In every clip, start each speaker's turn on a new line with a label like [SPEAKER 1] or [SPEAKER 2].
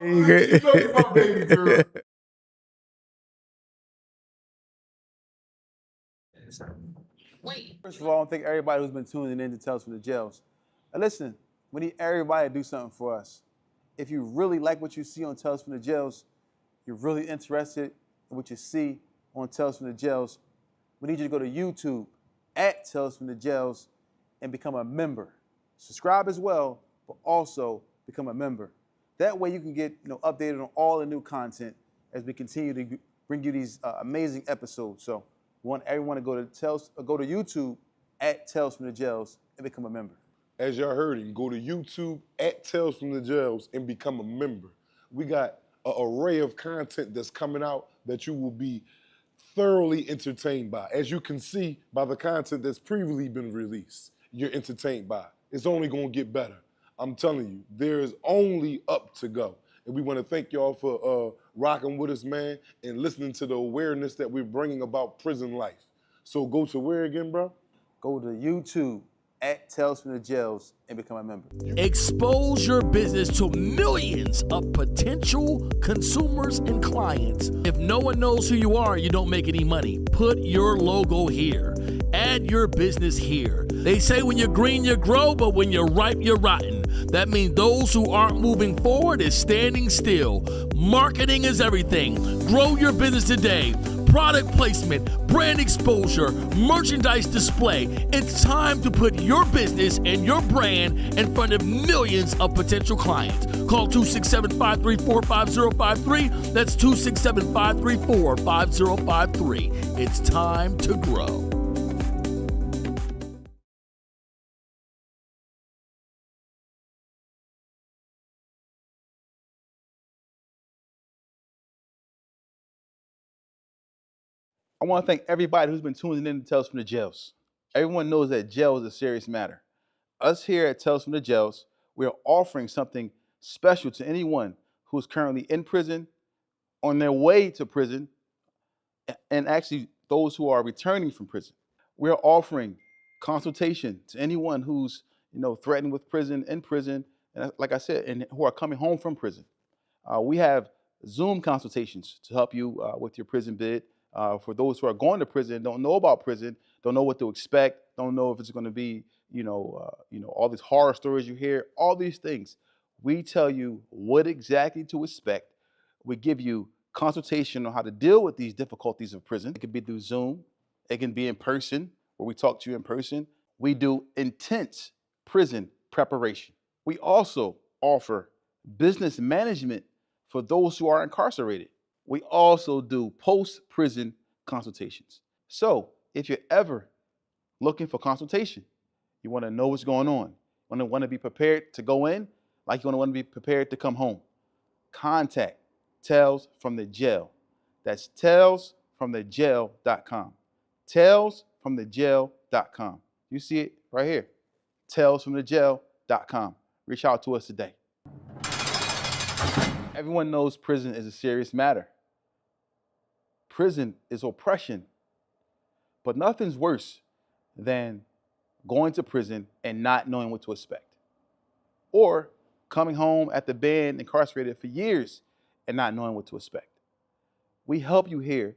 [SPEAKER 1] You know you my baby girl. First of all, I want to thank everybody who's been tuning in to Tales from the Jails. And listen, we need everybody to do something for us. If you really like what you see on Tales from the Jails, you're really interested in what you see on Tales from the Jails, we need you to go to YouTube at Tales from the Jails and become a member. Subscribe as well, but also become a member. That way you can get updated on all the new content as we continue to bring you these amazing episodes. So we want everyone to go to YouTube at Tales from the Jails and become a member.
[SPEAKER 2] As y'all heard him, go to YouTube at Tales from the Jails and become a member. We got an array of content that's coming out that you will be thoroughly entertained by. As you can see by the content that's previously been released, you're entertained by. It's only gonna get better. I'm telling you, there is only up to go. And we wanna thank y'all for rocking with us, man, and listening to the awareness that we're bringing about prison life. So go to where again, bro?
[SPEAKER 1] Go to YouTube at Tales from the Jails and become a member.
[SPEAKER 3] Expose your business to millions of potential consumers and clients. If no one knows who you are, you don't make any money. Put your logo here. Add your business here. They say when you're green, you grow, but when you're ripe, you're rotten. That means those who aren't moving forward is standing still. Marketing is everything. Grow your business today. Product placement, brand exposure, merchandise display. It's time to put your business and your brand in front of millions of potential clients. Call 267-534-5053. That's 267-534-5053. It's time to grow.
[SPEAKER 1] I want to thank everybody who's been tuning in to Tales from the Jails. Everyone knows that jail is a serious matter. Us here at Tales from the Jails, we are offering something special to anyone who is currently in prison, on their way to prison, and actually those who are returning from prison. We are offering consultation to anyone who's threatened with prison, in prison, and like I said, and who are coming home from prison. We have Zoom consultations to help you with your prison bid. For those who are going to prison, don't know about prison, don't know what to expect, don't know if it's going to be, all these horror stories you hear, all these things. We tell you what exactly to expect. We give you consultation on how to deal with these difficulties of prison. It could be through Zoom. It can be in person, where we talk to you in person. We do intense prison preparation. We also offer business management for those who are incarcerated. We also do post-prison consultations. So if you're ever looking for consultation, you want to know what's going on, want to be prepared to go in, like you want to be prepared to come home, contact Tales from the Jail. That's talesfromthejail.com. Talesfromthejail.com. You see it right here. Talesfromthejail.com. Reach out to us today. Everyone knows prison is a serious matter. Prison is oppression. But nothing's worse than going to prison and not knowing what to expect. Or coming home after being incarcerated for years and not knowing what to expect. We help you here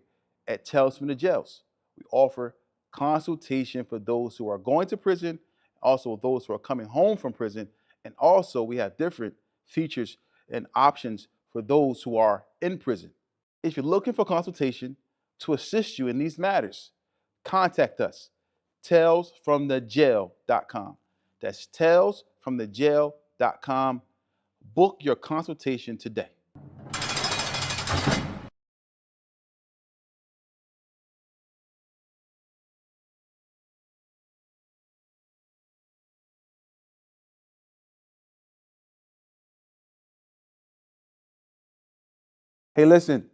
[SPEAKER 1] at Tales from the Jails. We offer consultation for those who are going to prison, also those who are coming home from prison, and also we have different features and options for those who are in prison. If you're looking for consultation to assist you in these matters, contact us, talesfromthejail.com. That's talesfromthejail.com. Book your consultation today. Hey, listen,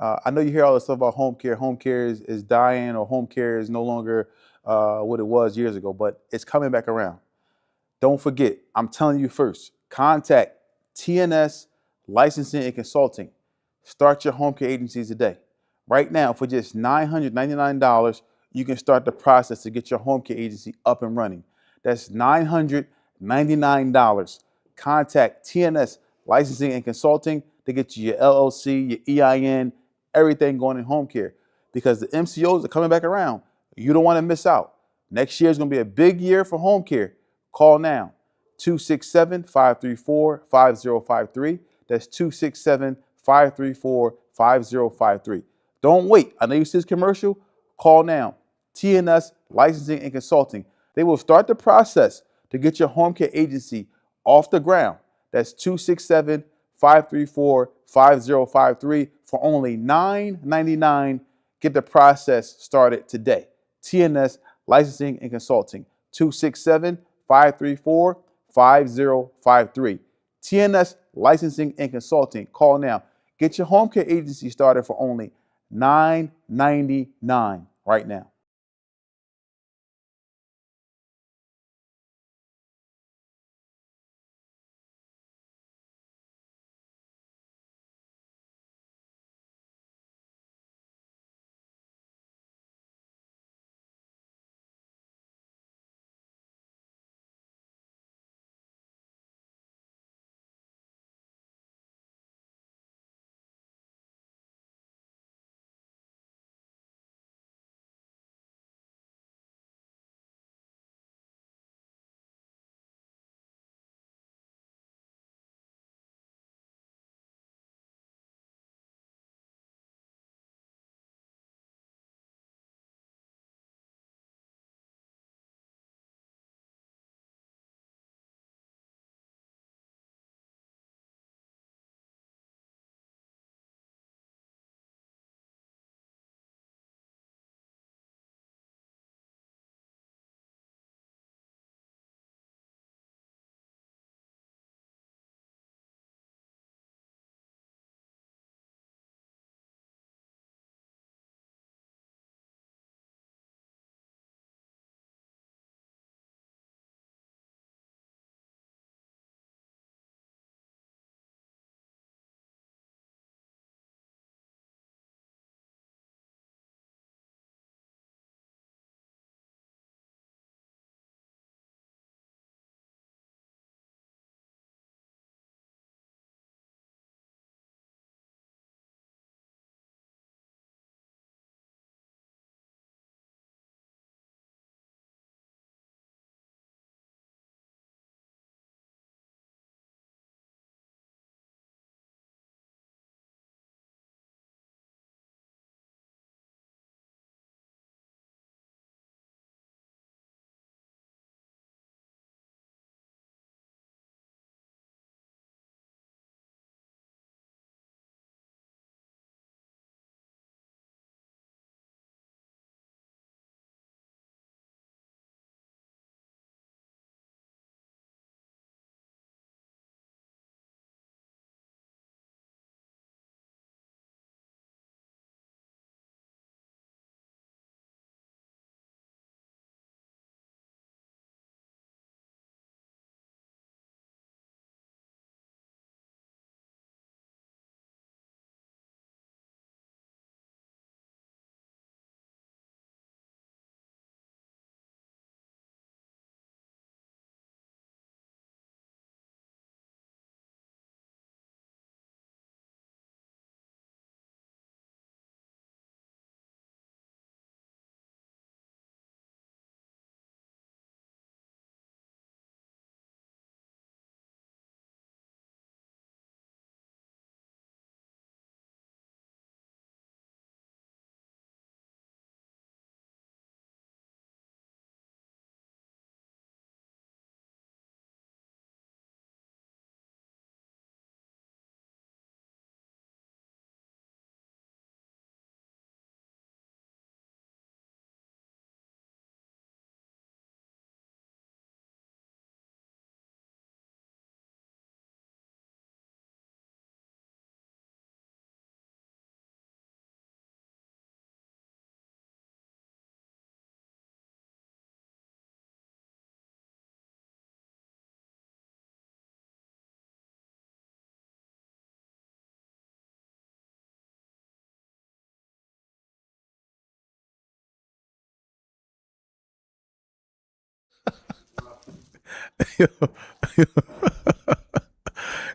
[SPEAKER 1] I know you hear all this stuff about home care. Home care is dying, or home care is no longer what it was years ago, but it's coming back around. Don't forget, I'm telling you first, contact TNS Licensing and Consulting. Start your home care agencies today. Right now, for just $999, you can start the process to get your home care agency up and running. That's $999. Contact TNS licensing and consulting to get you your LLC, your EIN, everything going in home care. Because the MCOs are coming back around. You don't want to miss out. Next year is going to be a big year for home care. Call now. 267-534-5053. That's 267-534-5053. Don't wait. I know you see this commercial. Call now. TNS Licensing and Consulting. They will start the process to get your home care agency off the ground. That's 267-534-5053 for only $9.99. Get the process started today. TNS Licensing and Consulting. 267-534-5053. TNS Licensing and Consulting. Call now. Get your home care agency started for only $9.99 right now.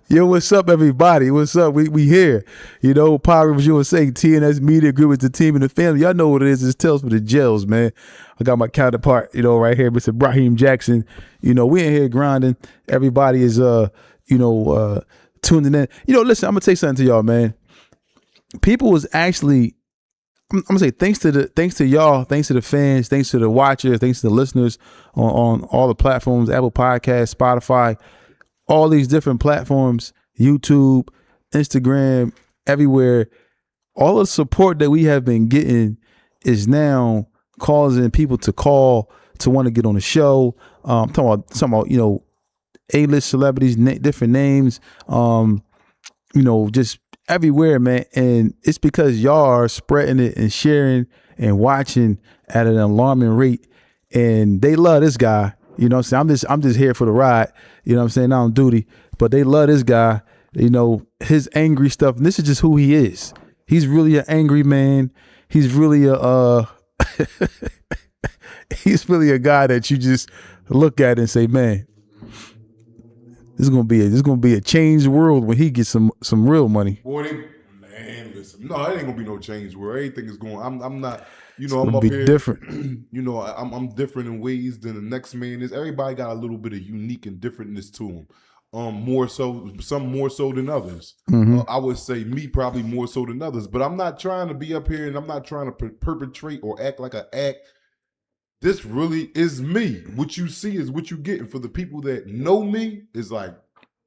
[SPEAKER 1] Yo, what's up, everybody? What's up? We here. You know, Power Rivers USA, TNS Media Group is the team and the family. Y'all know what it is. It's Tales for the Jails, man. I got my counterpart, you know, right here, Mr. Brahim Jackson. You know, we in here grinding. Everybody is, tuning in. You know, listen, I'm going to tell you something to y'all, man. People was actually, I'm gonna say thanks to y'all, thanks to the fans, thanks to the watchers, thanks to the listeners on all the platforms, Apple Podcasts, Spotify, all these different platforms, YouTube, Instagram, everywhere. All the support that we have been getting is now causing people to call to want to get on the show. I'm talking about you know, A-list celebrities, different names, you know, just everywhere, man. And it's because y'all are spreading it and sharing and watching at an alarming rate. And they love this guy. You know what I'm saying? I'm just here for the ride. You know what I'm saying? Not on duty. But they love this guy. You know, his angry stuff. And this is just who he is. He's really an angry man. He's really a he's really a guy that you just look at and say, man, this is gonna be a changed world when he gets some real money.
[SPEAKER 2] Boy, listen. No, it ain't gonna be no change where everything is going. I'm not, you know,
[SPEAKER 1] It's
[SPEAKER 2] I'm
[SPEAKER 1] gonna
[SPEAKER 2] up
[SPEAKER 1] be
[SPEAKER 2] here.
[SPEAKER 1] different.
[SPEAKER 2] You know, I'm different in ways than the next man is. Everybody got a little bit of unique and differentness to them. More so, some more so than others. I would say me probably more so than others. But I'm not trying to be up here and I'm not trying to perpetrate or act like I act. This really is me. What you see is what you get. And for the people that know me, it's like,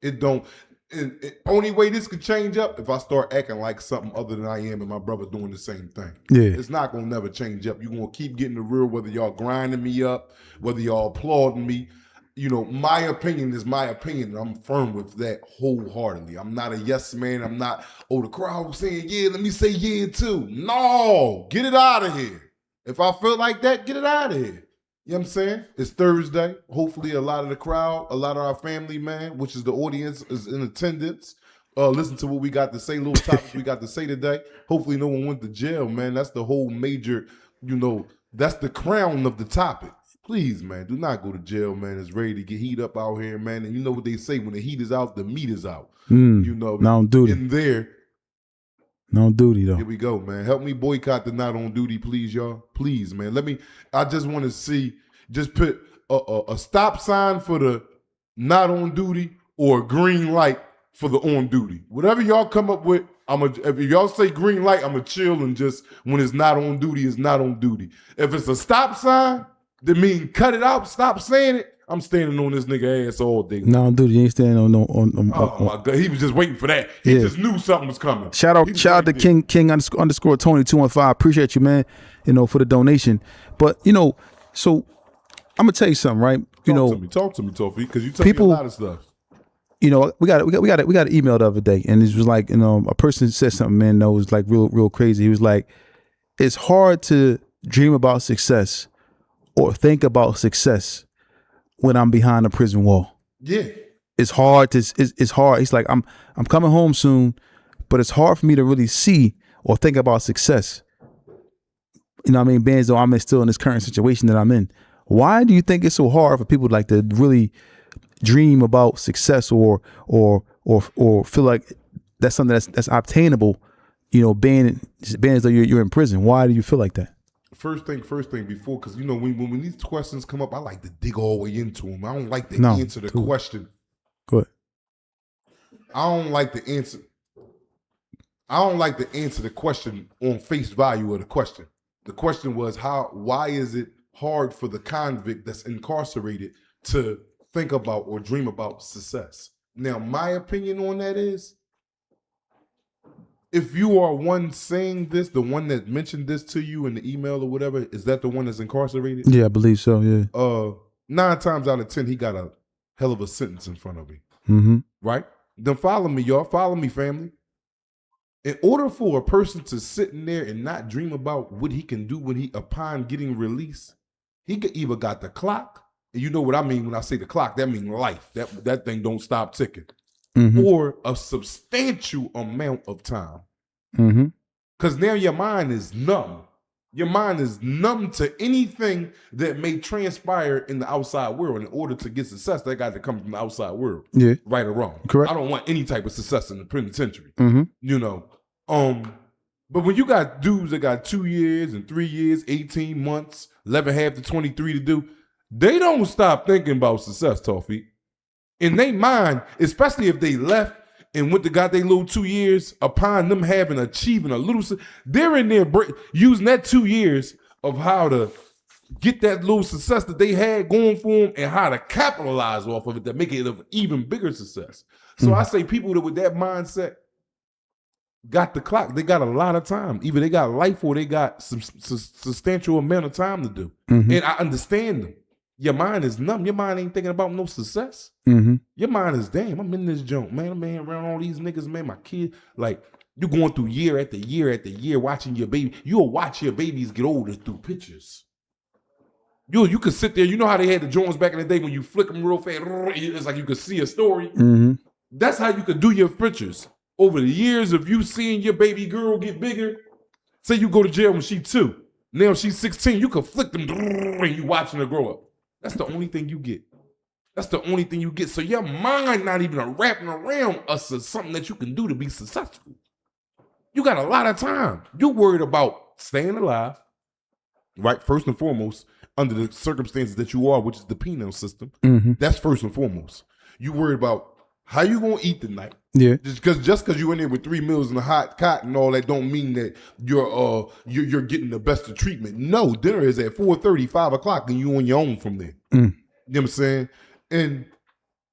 [SPEAKER 2] it don't. And only way this could change up if I start acting like something other than I am and my brother doing the same thing.
[SPEAKER 1] Yeah.
[SPEAKER 2] It's not going to never change up. You're going to keep getting the real, whether y'all grinding me up, whether y'all applauding me. You know, my opinion is my opinion, and I'm firm with that wholeheartedly. I'm not a yes man. I'm not, oh, the crowd was saying, yeah, let me say yeah too. No, get it out of here. If I feel like that, get it out of here. You know what I'm saying? It's Thursday. Hopefully a lot of the crowd, a lot of our family, man, which is the audience, is in attendance. Listen to what we got to say, little topics we got to say today. Hopefully no one went to jail, man. That's the whole major, you know, that's the crown of the topic. Please, man, do not go to jail, man. It's ready to get heat up out here, man. And you know what they say, when the heat is out, the meat is out. You know,
[SPEAKER 1] Not on duty.
[SPEAKER 2] in there.
[SPEAKER 1] Not on duty, though.
[SPEAKER 2] Here we go, man. Help me boycott the not on duty, please, y'all. Please, man. I just want to see, just put a stop sign for the not on duty or a green light for the on duty. Whatever y'all come up with, if y'all say green light, I'm going to chill and just, when it's not on duty, it's not on duty. If it's a stop sign, that mean cut it out, stop saying it. I'm standing on this nigga ass all day.
[SPEAKER 1] Not on duty. You ain't standing on
[SPEAKER 2] Oh my God, he was just waiting for that. He just knew something was coming.
[SPEAKER 1] Shout out to King underscore Tony 215. Appreciate you, man. You know, for the donation. But you know, so I'm gonna tell you something, right?
[SPEAKER 2] Talk to me, Tofi, because you tell me a lot of stuff.
[SPEAKER 1] You know, we got an email the other day, and it was like, you know, a person said something, man, that was like real crazy. He was like, it's hard to dream about success or think about success when I'm behind a prison wall.
[SPEAKER 2] Yeah.
[SPEAKER 1] It's hard it's hard. It's like I'm coming home soon, but it's hard for me to really see or think about success. You know what I mean? Being as though I'm still in this current situation that I'm in. Why do you think it's so hard for people like to really dream about success or feel like that's something that's obtainable, you know, being as though you're in prison? Why do you feel like that?
[SPEAKER 2] First thing before, because you know when these questions come up, I like to dig all the way into them. I don't like to answer the question.
[SPEAKER 1] Go ahead.
[SPEAKER 2] I don't like to answer the question on face value of the question. The question was why is it hard for the convict that's incarcerated to think about or dream about success? Now, my opinion on that is, if you are one saying this, the one that mentioned this to you in the email or whatever, is that the one that's incarcerated?
[SPEAKER 1] Yeah, I believe so, yeah.
[SPEAKER 2] 9 times out of 10, he got a hell of a sentence in front of him.
[SPEAKER 1] Mm-hmm.
[SPEAKER 2] Right? Then follow me, y'all. Follow me, family. In order for a person to sit in there and not dream about what he can do upon getting released, he could either got the clock, and you know what I mean when I say the clock, that means life. That thing don't stop ticking. Mm-hmm. Or a substantial amount of time.
[SPEAKER 1] Mm-hmm.
[SPEAKER 2] Because now your mind is numb.
[SPEAKER 4] Your mind is numb to anything that may transpire in the outside world. In order to get success, that got to come from the outside world.
[SPEAKER 1] Yeah.
[SPEAKER 4] Right or wrong.
[SPEAKER 1] Correct.
[SPEAKER 4] I don't want any type of success in the penitentiary.
[SPEAKER 1] Mm-hmm.
[SPEAKER 4] You know. But when you got dudes that got 2 years and 3 years, 18 months, 11 half to 23 to do, they don't stop thinking about success, Toffee. In their mind, especially if they left and went to got their little 2 years, upon them achieving a little, they're in there using that 2 years of how to get that little success that they had going for them and how to capitalize off of it to make it an even bigger success. So I say people that with that mindset got the clock. They got a lot of time. Either they got life or they got some substantial amount of time to do.
[SPEAKER 1] Mm-hmm.
[SPEAKER 4] And I understand them. Your mind is numb. Your mind ain't thinking about no success.
[SPEAKER 1] Mm-hmm.
[SPEAKER 4] Your mind is, damn, I'm in this junk, man. I'm in around all these niggas, man. My kid, like, you going through year after year after year watching your baby. You'll watch your babies get older through pictures. You could sit there. You know how they had the Jones back in the day when you flick them real fast. It's like you could see a story.
[SPEAKER 1] Mm-hmm.
[SPEAKER 4] That's how you could do your pictures. Over the years of you seeing your baby girl get bigger, say you go to jail when she's 2. Now she's 16. You can flick them and you watching her grow up. That's the only thing you get. That's the only thing you get. So your mind not even wrapping around us as something that you can do to be successful. You got a lot of time. You're worried about staying alive, right? First and foremost, under the circumstances that you are, which is the penal system.
[SPEAKER 1] Mm-hmm.
[SPEAKER 4] That's first and foremost. You worried about how you gonna eat tonight.
[SPEAKER 1] Yeah.
[SPEAKER 4] Just because you in there with 3 meals and a hot cot and all that don't mean that you're getting the best of treatment. No, dinner is at 4:30, 5 o'clock, and you on your own from there. You know what I'm saying? And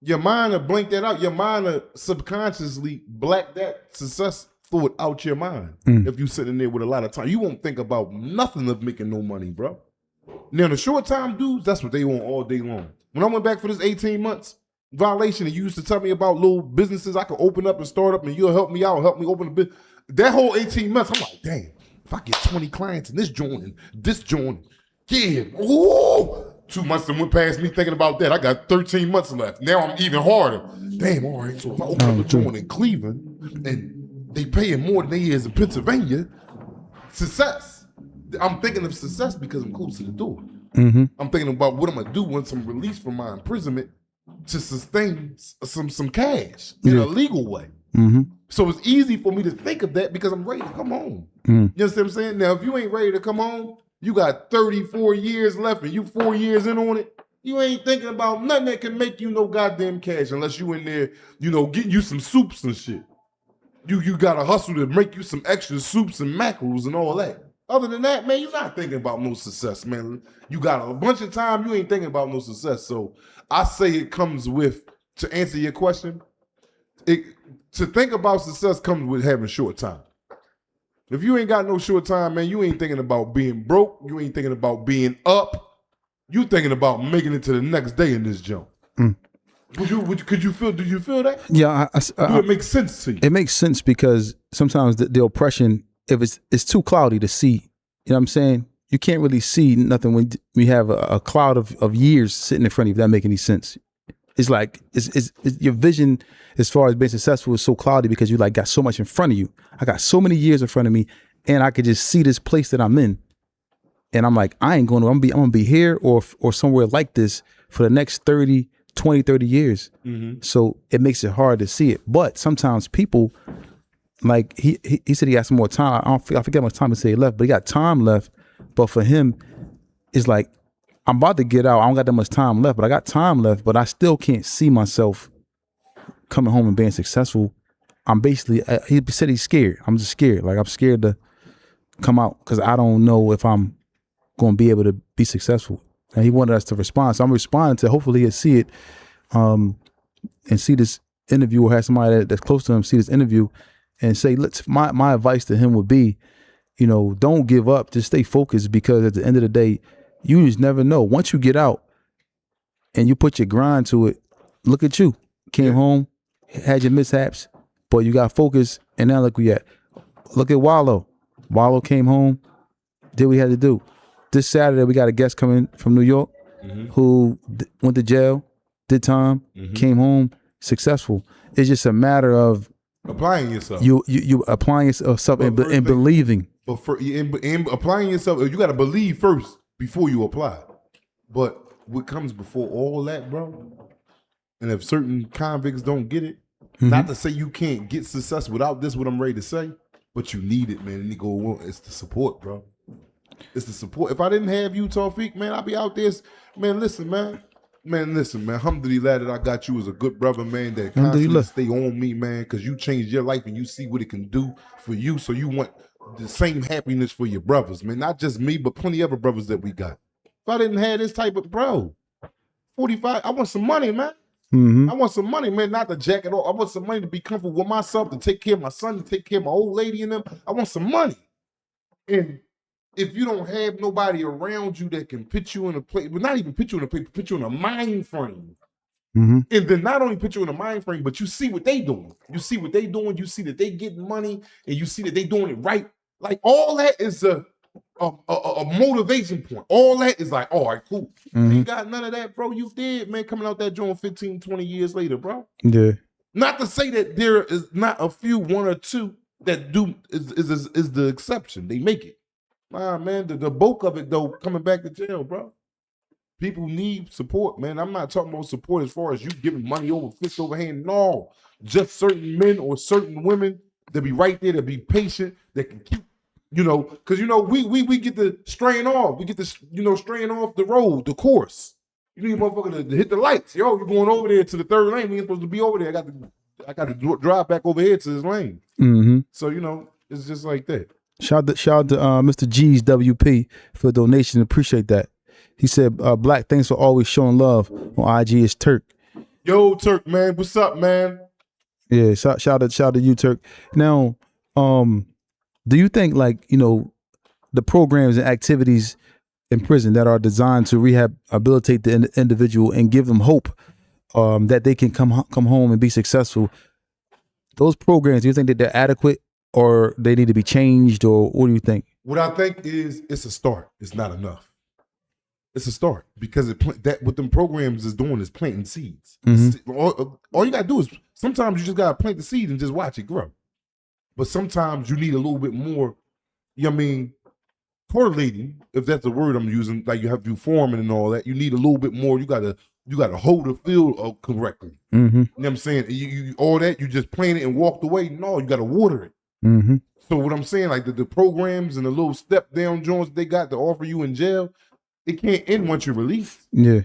[SPEAKER 4] your mind will blank that out. Your mind will subconsciously black that success thought out your mind. If you sitting there with a lot of time, you won't think about nothing of making no money, bro. Now the short time dudes, that's what they want all day long. When I went back for this 18 months violation, and you used to tell me about little businesses I could open up and start up, and you'll help me out, help me open a business. That whole 18 months, I'm like, damn, if I get 20 clients in this joint, yeah, ooh. 2 months that went past me thinking about that. I got 13 months left. Now I'm even harder. Damn, all right, so if I open up a joint in Cleveland and they paying more than they is in Pennsylvania, success. I'm thinking of success because I'm close to the door.
[SPEAKER 1] Mm-hmm.
[SPEAKER 4] I'm thinking about what I'm gonna do once I'm released from my imprisonment to sustain some cash in a legal way.
[SPEAKER 1] Mm-hmm.
[SPEAKER 4] So it's easy for me to think of that because I'm ready to come home. You understand what I'm saying? Now, if you ain't ready to come home, you got 34 years left and you 4 years in on it, you ain't thinking about nothing that can make you no goddamn cash unless you in there, getting you some soups and shit. You gotta hustle to make you some extra soups and mackerels and all that. Other than that, man, you're not thinking about no success, man. You got a bunch of time, you ain't thinking about no success. So I say it comes with, to answer your question, to think about success comes with having short time. If you ain't got no short time, man, you ain't thinking about being broke. You ain't thinking about being up. You thinking about making it to the next day in this jump. Did you feel that?
[SPEAKER 1] Yeah.
[SPEAKER 4] Do it make sense to you?
[SPEAKER 1] It makes sense because sometimes the oppression, if it's too cloudy to see, you know what I'm saying? You can't really see nothing when we have a cloud of years sitting in front of you. If that make any sense? It's like it's your vision as far as being successful is so cloudy because you like got so much in front of you. I got so many years in front of me, and I could just see this place that I'm in, and I'm like, I'm gonna be here or somewhere like this for the next 30 years. Mm-hmm. So it makes it hard to see it. But sometimes people, like he said, he got some more time. I forget how much time he said he left, but he got time left. But for him, it's like, I'm about to get out. I don't got that much time left, but I got time left, but I still can't see myself coming home and being successful. I'm basically, he said he's scared. I'm just scared. Like, I'm scared to come out because I don't know if I'm going to be able to be successful. And he wanted us to respond. So I'm responding to, hopefully he'll see it and see this interview, or have somebody that's close to him see this interview and say, my advice to him would be, don't give up. Just stay focused, because at the end of the day, you just never know. Once you get out and you put your grind to it, look at you. Came home, had your mishaps, but you got focused, and now look where you at. Look at Wallow. Wallow came home, did what he had to do. This Saturday, we got a guest coming from New York who went to jail, did time, came home, successful. It's just a matter of
[SPEAKER 4] applying yourself.
[SPEAKER 1] You applying yourself and believing.
[SPEAKER 4] But in applying yourself, you got to believe first before you apply. But what comes before all that, bro? And if certain convicts don't get it, not to say you can't get success without this, what I'm ready to say, but you need it, man. And you go, it's the support, bro. It's the support. If I didn't have you, Tawfiq, man, I'd be out there. Man, listen, man. Alhamdulillah that I got you as a good brother, man, that constantly stay on me, man, because you changed your life and you see what it can do for you. So you want the same happiness for your brothers, man. Not just me, but plenty of other brothers that we got. If I didn't have this type of, bro, 45, I want some money, man. I want some money, man, not to jack it off. I want some money to be comfortable with myself, to take care of my son, to take care of my old lady and them. I want some money. And if you don't have nobody around you that can put you in a place, but not even put you in a place, put you in a mind frame. And then not only put you in a mind frame, but you see what they doing. You see what they doing. You see that they getting money, and you see that they doing it right. Like all that is a motivation point. All that is like, all right, cool. You got none of that, bro. You did, man, coming out that joint 15, 20 years later, bro.
[SPEAKER 5] Yeah.
[SPEAKER 4] Not to say that there is not a few, one or two that do is the exception. They make it. Nah, man, the bulk of it, though, coming back to jail, bro. People need support, man. I'm not talking about support as far as you giving money over fist over hand. No, just certain men or certain women that be right there, that be patient, that can keep, because, we get to straying off. We get to, straying off the road, the course. You need a motherfucker to hit the lights. Yo, you're going over there to the third lane. We ain't supposed to be over there. I got to drive back over here to this lane. So, it's just like that.
[SPEAKER 5] Shout out to Mr. G's WP for the donation. Appreciate that. He said, Black, thanks for always showing love on IG. It's Turk.
[SPEAKER 4] Yo, Turk, man. What's up, man?
[SPEAKER 5] Yeah, shout out to you, Turk. Now, do you think the programs and activities in prison that are designed to rehabilitate the individual and give them hope that they can come home and be successful, those programs, do you think that they're adequate or they need to be changed, or what do you think?
[SPEAKER 4] What I think is it's a start. It's not enough. It's a start because what them programs is doing is planting seeds. All you gotta do is sometimes you just gotta plant the seed and just watch it grow. But sometimes you need a little bit more, correlating, if that's the word I'm using, like you have to do forming and all that. You need a little bit more. You gotta hold the field correctly. You know what I'm saying? You all that, you just plant it and walked away. No, you gotta water it. So what I'm saying, like the programs and the little step down joints they got to offer you in jail, it can't end once you're released. Yeah.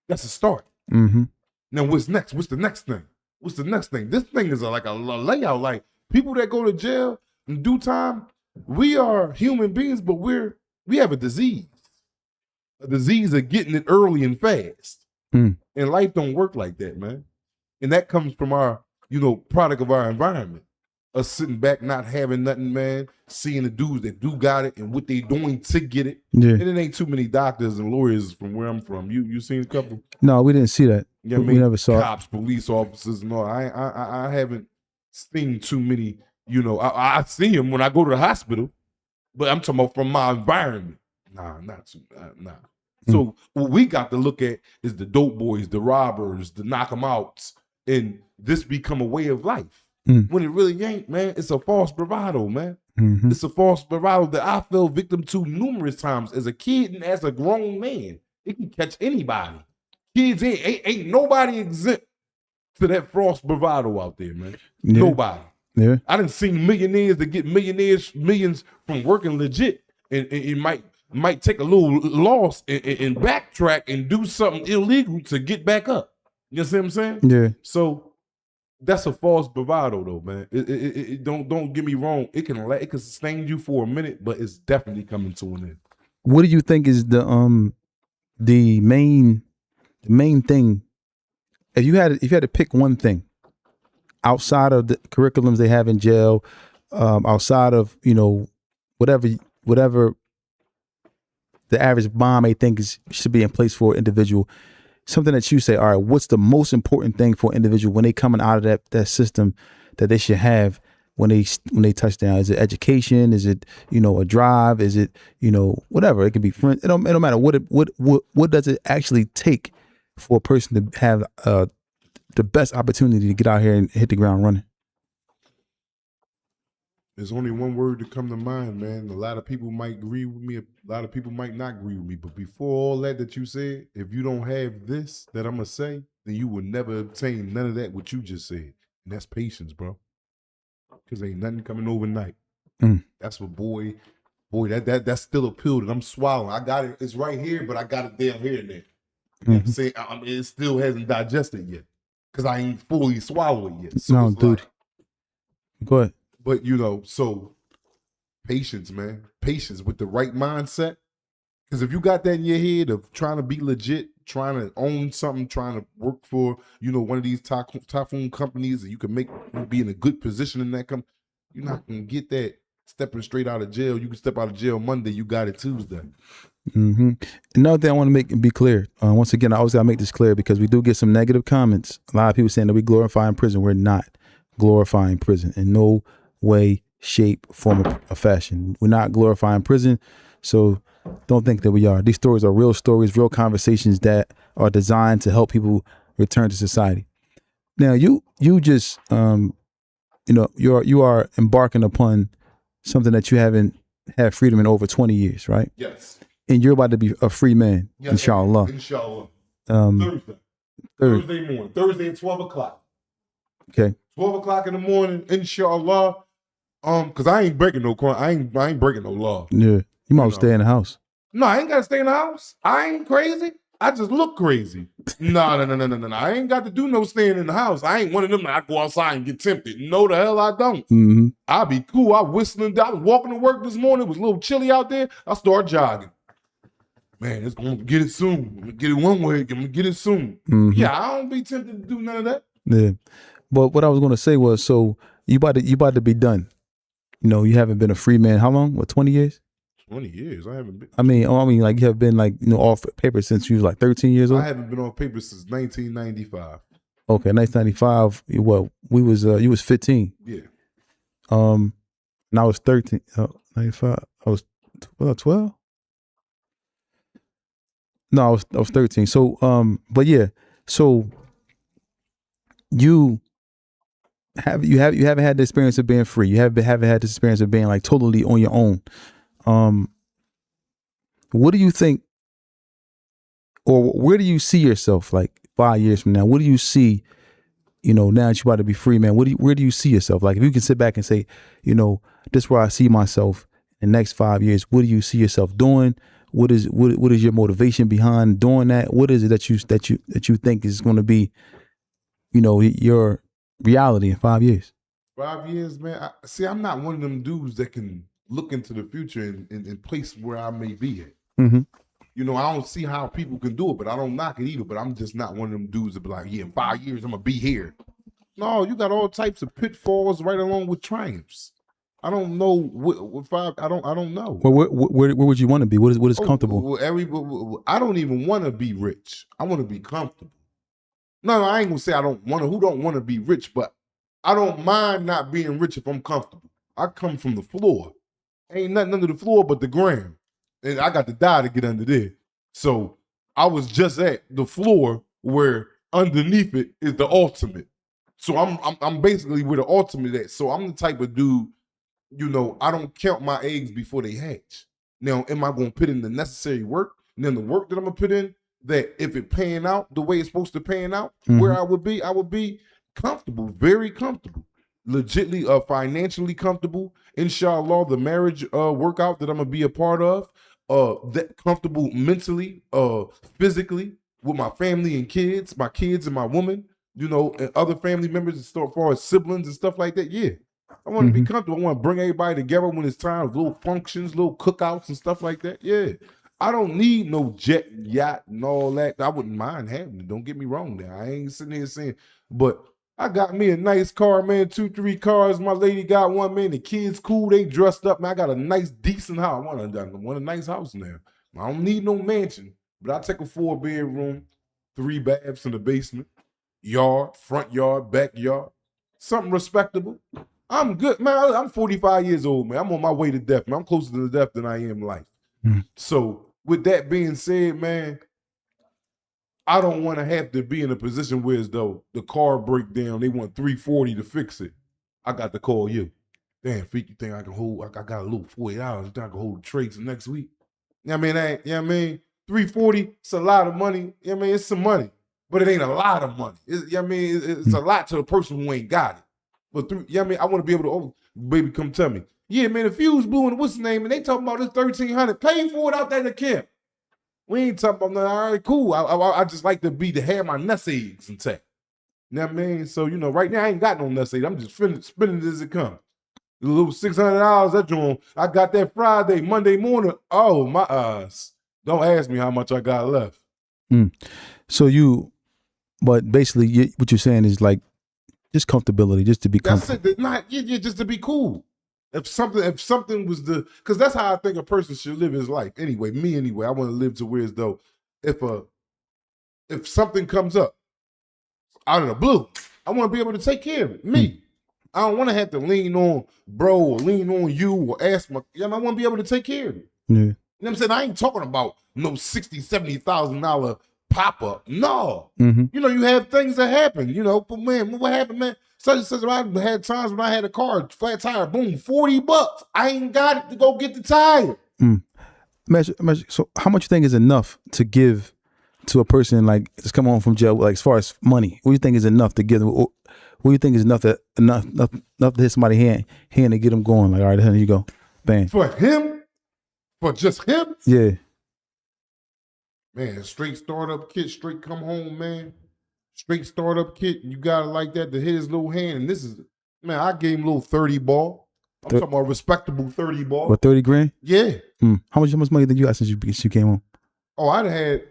[SPEAKER 4] That's a start. Now what's next? What's the next thing? What's the next thing? This thing is like a layout. Like people that go to jail in due time, we are human beings, but we have a disease. A disease of getting it early and fast. And life don't work like that, man. And that comes from our, product of our environment. Us sitting back, not having nothing, man, seeing the dudes that do got it and what they doing to get it. Yeah. And it ain't too many doctors and lawyers from where I'm from. You seen a couple?
[SPEAKER 5] No, we didn't see that.
[SPEAKER 4] Yeah, we never saw cops, police officers, and all. I haven't seen too many, I see them when I go to the hospital, but I'm talking about from my environment. Nah, not too, nah. So what we got to look at is the dope boys, the robbers, the knock 'em outs, and this become a way of life. When it really ain't, man. It's a false bravado, man. It's a false bravado that I fell victim to numerous times as a kid and as a grown man. It can catch anybody. Kids ain't nobody exempt to that false bravado out there, man. Yeah. Nobody. Yeah. I done seen millionaires that get millions from working legit, and it might take a little loss and backtrack and do something illegal to get back up. You see what I'm saying? Yeah. So that's a false bravado, though, man. It don't get me wrong. It can sustain you for a minute, but it's definitely coming to an end.
[SPEAKER 5] What do you think is the main thing? If you had to pick one thing outside of the curriculums they have in jail, outside of whatever the average bomb may think should be in place for an individual. Something that you say, all right, what's the most important thing for an individual when they coming out of that system that they should have when they touch down? Is it education? Is it, a drive? Is it, whatever? It can be friends. It don't matter what does it actually take for a person to have the best opportunity to get out here and hit the ground running?
[SPEAKER 4] There's only one word to come to mind, man. A lot of people might agree with me. A lot of people might not agree with me. But before all that you said, if you don't have this that I'm gonna say, then you will never obtain none of that what you just said. And that's patience, bro. Because ain't nothing coming overnight. That's what boy, that's still a pill that I'm swallowing. I got it. It's right here, but I got it down here and there. You know what I'm saying? It still hasn't digested yet. Because I ain't fully swallowed it yet. So
[SPEAKER 5] No,
[SPEAKER 4] it's
[SPEAKER 5] dude.
[SPEAKER 4] like,
[SPEAKER 5] Go ahead.
[SPEAKER 4] but so patience, man. Patience with the right mindset. Because if you got that in your head of trying to be legit, trying to own something, trying to work for, one of these typhoon companies, and you can be in a good position in that company, you're not going to get that stepping straight out of jail. You can step out of jail Monday, you got it Tuesday.
[SPEAKER 5] Another thing I want to be clear. Once again, I always got to make this clear because we do get some negative comments. A lot of people saying that we glorify prison. We're not glorifying prison in no way, shape, form, or fashion. We're not glorifying prison. So don't think that we are. These stories are real stories, real conversations that are designed to help people return to society. Now, you just, you are embarking upon something that you haven't had freedom in over 20 years, right?
[SPEAKER 4] Yes.
[SPEAKER 5] And you're about to be a free man,
[SPEAKER 4] Yes,
[SPEAKER 5] inshallah.
[SPEAKER 4] Inshallah.
[SPEAKER 5] Thursday.
[SPEAKER 4] Thursday morning. Thursday at 12 o'clock.
[SPEAKER 5] Okay.
[SPEAKER 4] 12 o'clock in the morning, inshallah. Because I ain't breaking no I ain't breaking no law.
[SPEAKER 5] Yeah. You might as well stay in the house.
[SPEAKER 4] No, I ain't gotta stay in the house. I ain't crazy. I just look crazy. No. I ain't got to do no staying in the house. I ain't one of them that I go outside and get tempted. No, the hell I don't. I'll be cool. I whistling. I was walking to work this morning. It was a little chilly out there. I start jogging. Man, it's gonna get it soon. I'm gonna get it one way. I'm gonna get it soon. Yeah, I don't be tempted to do none of that.
[SPEAKER 5] Yeah. But what I was gonna say was, so you about to be done. You haven't been a free man. How long? What, 20 years?
[SPEAKER 4] 20 years. I haven't been.
[SPEAKER 5] I mean, like you have been off paper since you was like 13 years old.
[SPEAKER 4] I haven't been off paper since 1995.
[SPEAKER 5] Okay, 1995. Well, you was 15.
[SPEAKER 4] Yeah.
[SPEAKER 5] And I was 13. 95. I was 12. No, I was 13. So, but yeah. So you haven't had the experience of being free. You haven't had this experience of being like totally on your own. What do you think, or where do you see yourself like 5 years from now? What do you see, now that you're about to be free, man? Where do you see yourself? Like if you can sit back and say, this is where I see myself in the next 5 years. What do you see yourself doing? What is your motivation behind doing that? What is it that you think is going to be, your reality in 5 years?
[SPEAKER 4] 5 years, man. I'm not one of them dudes that can look into the future and place where I may be at. I don't see how people can do it, but I don't knock it either. But I'm just not one of them dudes that be like, yeah, in 5 years I'm gonna be here. No, you got all types of pitfalls right along with triumphs. I don't know what five. I don't know.
[SPEAKER 5] Well, where would you want to be? What is comfortable?
[SPEAKER 4] I don't even want to be rich. I want to be comfortable. No, I ain't gonna say I don't want to. Who don't want to be rich? But I don't mind not being rich if I'm comfortable. I come from the floor. Ain't nothing under the floor but the ground. And I got to die to get under there. So I was just at the floor where underneath it is the ultimate. So I'm basically where the ultimate at. So I'm the type of dude, I don't count my eggs before they hatch. Now, am I going to put in the necessary work? And then the work that I'm going to put in, that if it pan out the way it's supposed to pan out, where I would be comfortable, very comfortable. Legitly financially comfortable. Inshallah, the marriage workout that I'm gonna be a part of, that comfortable mentally, physically, with my family and kids, my kids and my woman, and other family members as far as siblings and stuff like that. Yeah. I want to be comfortable. I want to bring everybody together when it's time, little functions, little cookouts and stuff like that. Yeah. I don't need no jet, yacht, and all that. I wouldn't mind having it. Don't get me wrong there. I ain't sitting here saying, but I got me a nice car, man, 2-3 cars. My lady got one, man. The kids cool. They dressed up, man. I got a nice, decent house. I want a nice house now. I don't need no mansion, but I take a 4-bedroom, 3 baths in the basement, yard, front yard, backyard, something respectable. I'm good, man. I'm 45 years old, man. I'm on my way to death, man. I'm closer to death than I am life. So with that being said, man, I don't want to have to be in a position where as though the car break down, they want $340 to fix it. I got to call you. damn, freak, you think I can hold? I got a little $40. You think I can hold the trades next week? You know what I mean? You know what I mean? 340, it's a lot of money. You know what I mean? It's some money, but it ain't a lot of money. You know what I mean? It's a lot to the person who ain't got it. But you know what I mean? I want to be able to, oh, baby, come tell me. Yeah, man, the fuse blew and what's the name? And they talking about this $1,300. Pay for it out there in the camp. We ain't talking about nothing. All right, cool. I just like to have my nest eggs intact. You know what I mean? So, you know, right now I ain't got no nest eggs. I'm just spending it as it comes. A little $600 that joint. I got that Friday, Monday morning. Oh, my eyes. Don't ask me how much I got left.
[SPEAKER 5] So but basically what you're saying is like just comfortability, just to be comfortable.
[SPEAKER 4] That's it. Not just to be cool. If something was because that's how I think a person should live his life. Anyway, I want to live to where as though if something comes up out of the blue, I want to be able to take care of it. Me. I don't want to have to lean on bro or lean on you or ask my. I want to be able to take care of it.
[SPEAKER 5] Yeah.
[SPEAKER 4] You know what I'm saying? I ain't talking about no $60,000, $70,000 pop up. No. You know, you have things that happen. You know, but man, what happened, man? Such and such. I had times when I had a car, flat tire, boom, $40. I ain't got it to go get the tire.
[SPEAKER 5] So how much you think is enough to give to a person like that's come home from jail, like as far as money? What do you think is enough to give them? What do you think is enough to hit somebody hand to get them going? Like, all right, here you go. Bang.
[SPEAKER 4] For him? For just him?
[SPEAKER 5] Yeah.
[SPEAKER 4] Man, straight startup kit, straight come home, man. Straight startup kit. You got it like that to hit his little hand. And this is, man, I gave him a little 30 ball. I'm talking about a respectable 30 ball.
[SPEAKER 5] What, 30 grand?
[SPEAKER 4] Yeah.
[SPEAKER 5] How much money did you got since you came home?
[SPEAKER 4] Oh, I'd had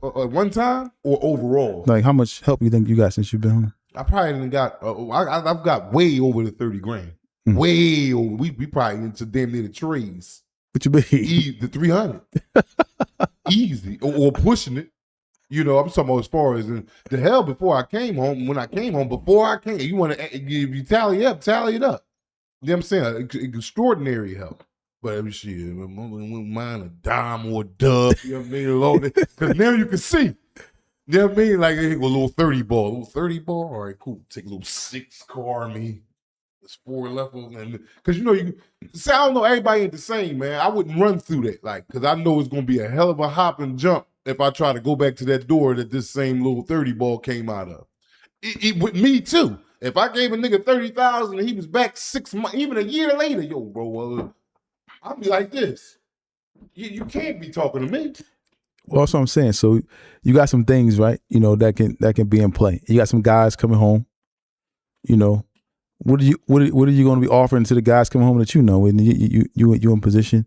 [SPEAKER 4] one time or overall.
[SPEAKER 5] Like, how much help you think you got since you've been home?
[SPEAKER 4] I probably didn't got. I've got way over the 30 grand. Way over. We probably into damn near the trees.
[SPEAKER 5] What you mean?
[SPEAKER 4] The 300. Easy or pushing it. You know, I'm talking about as far as the hell before I came home. When I came home, you want to, if you tally it up. You know what I'm saying? Extraordinary help. But shit, mine a dime or a dub. You know what I mean? Because now you can see. You know what I mean? Like a little 30 ball. A little 30 ball? All right, cool. Take a little 6 car me. There's 4 left. Because you know, I don't know, everybody ain't the same, man. I wouldn't run through that. Like, because I know it's going to be a hell of a hop and jump if I try to go back to that door that this same little 30 ball came out of. With me too. If I gave a nigga 30,000 and he was back 6 months, even a year later, yo, bro, I'll be like this. You can't be talking to me.
[SPEAKER 5] Well, that's what I'm saying. So you got some things, right? You know, that can be in play. You got some guys coming home. You know, what are you going to be offering to the guys coming home that you know, and you in position?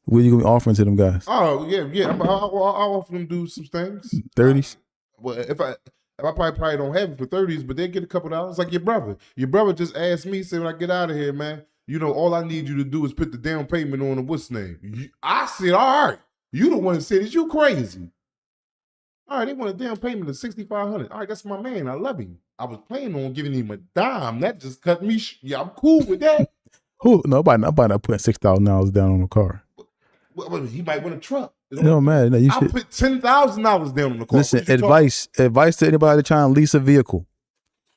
[SPEAKER 5] What are you going to be offering to them guys?
[SPEAKER 4] Oh yeah. I'll offer them do some things.
[SPEAKER 5] 30s.
[SPEAKER 4] Well, if I probably don't have it for 30s, but they get a couple dollars. Like your brother. Your brother just asked me, say, when I get out of here, man, you know, all I need you to do is put the down payment on the what's name. I said, all right. You the one that said, is you crazy? All right, they want a down payment of $6,500. All right, that's my man. I love him. I was planning on giving him a dime. That just cut me. Yeah, I'm cool with that.
[SPEAKER 5] Nobody not putting $6,000 down on a car.
[SPEAKER 4] Well, he might want a truck.
[SPEAKER 5] No, man. No, you should.
[SPEAKER 4] I'll put $10,000 down on the car.
[SPEAKER 5] Listen, advice to anybody trying to lease a vehicle.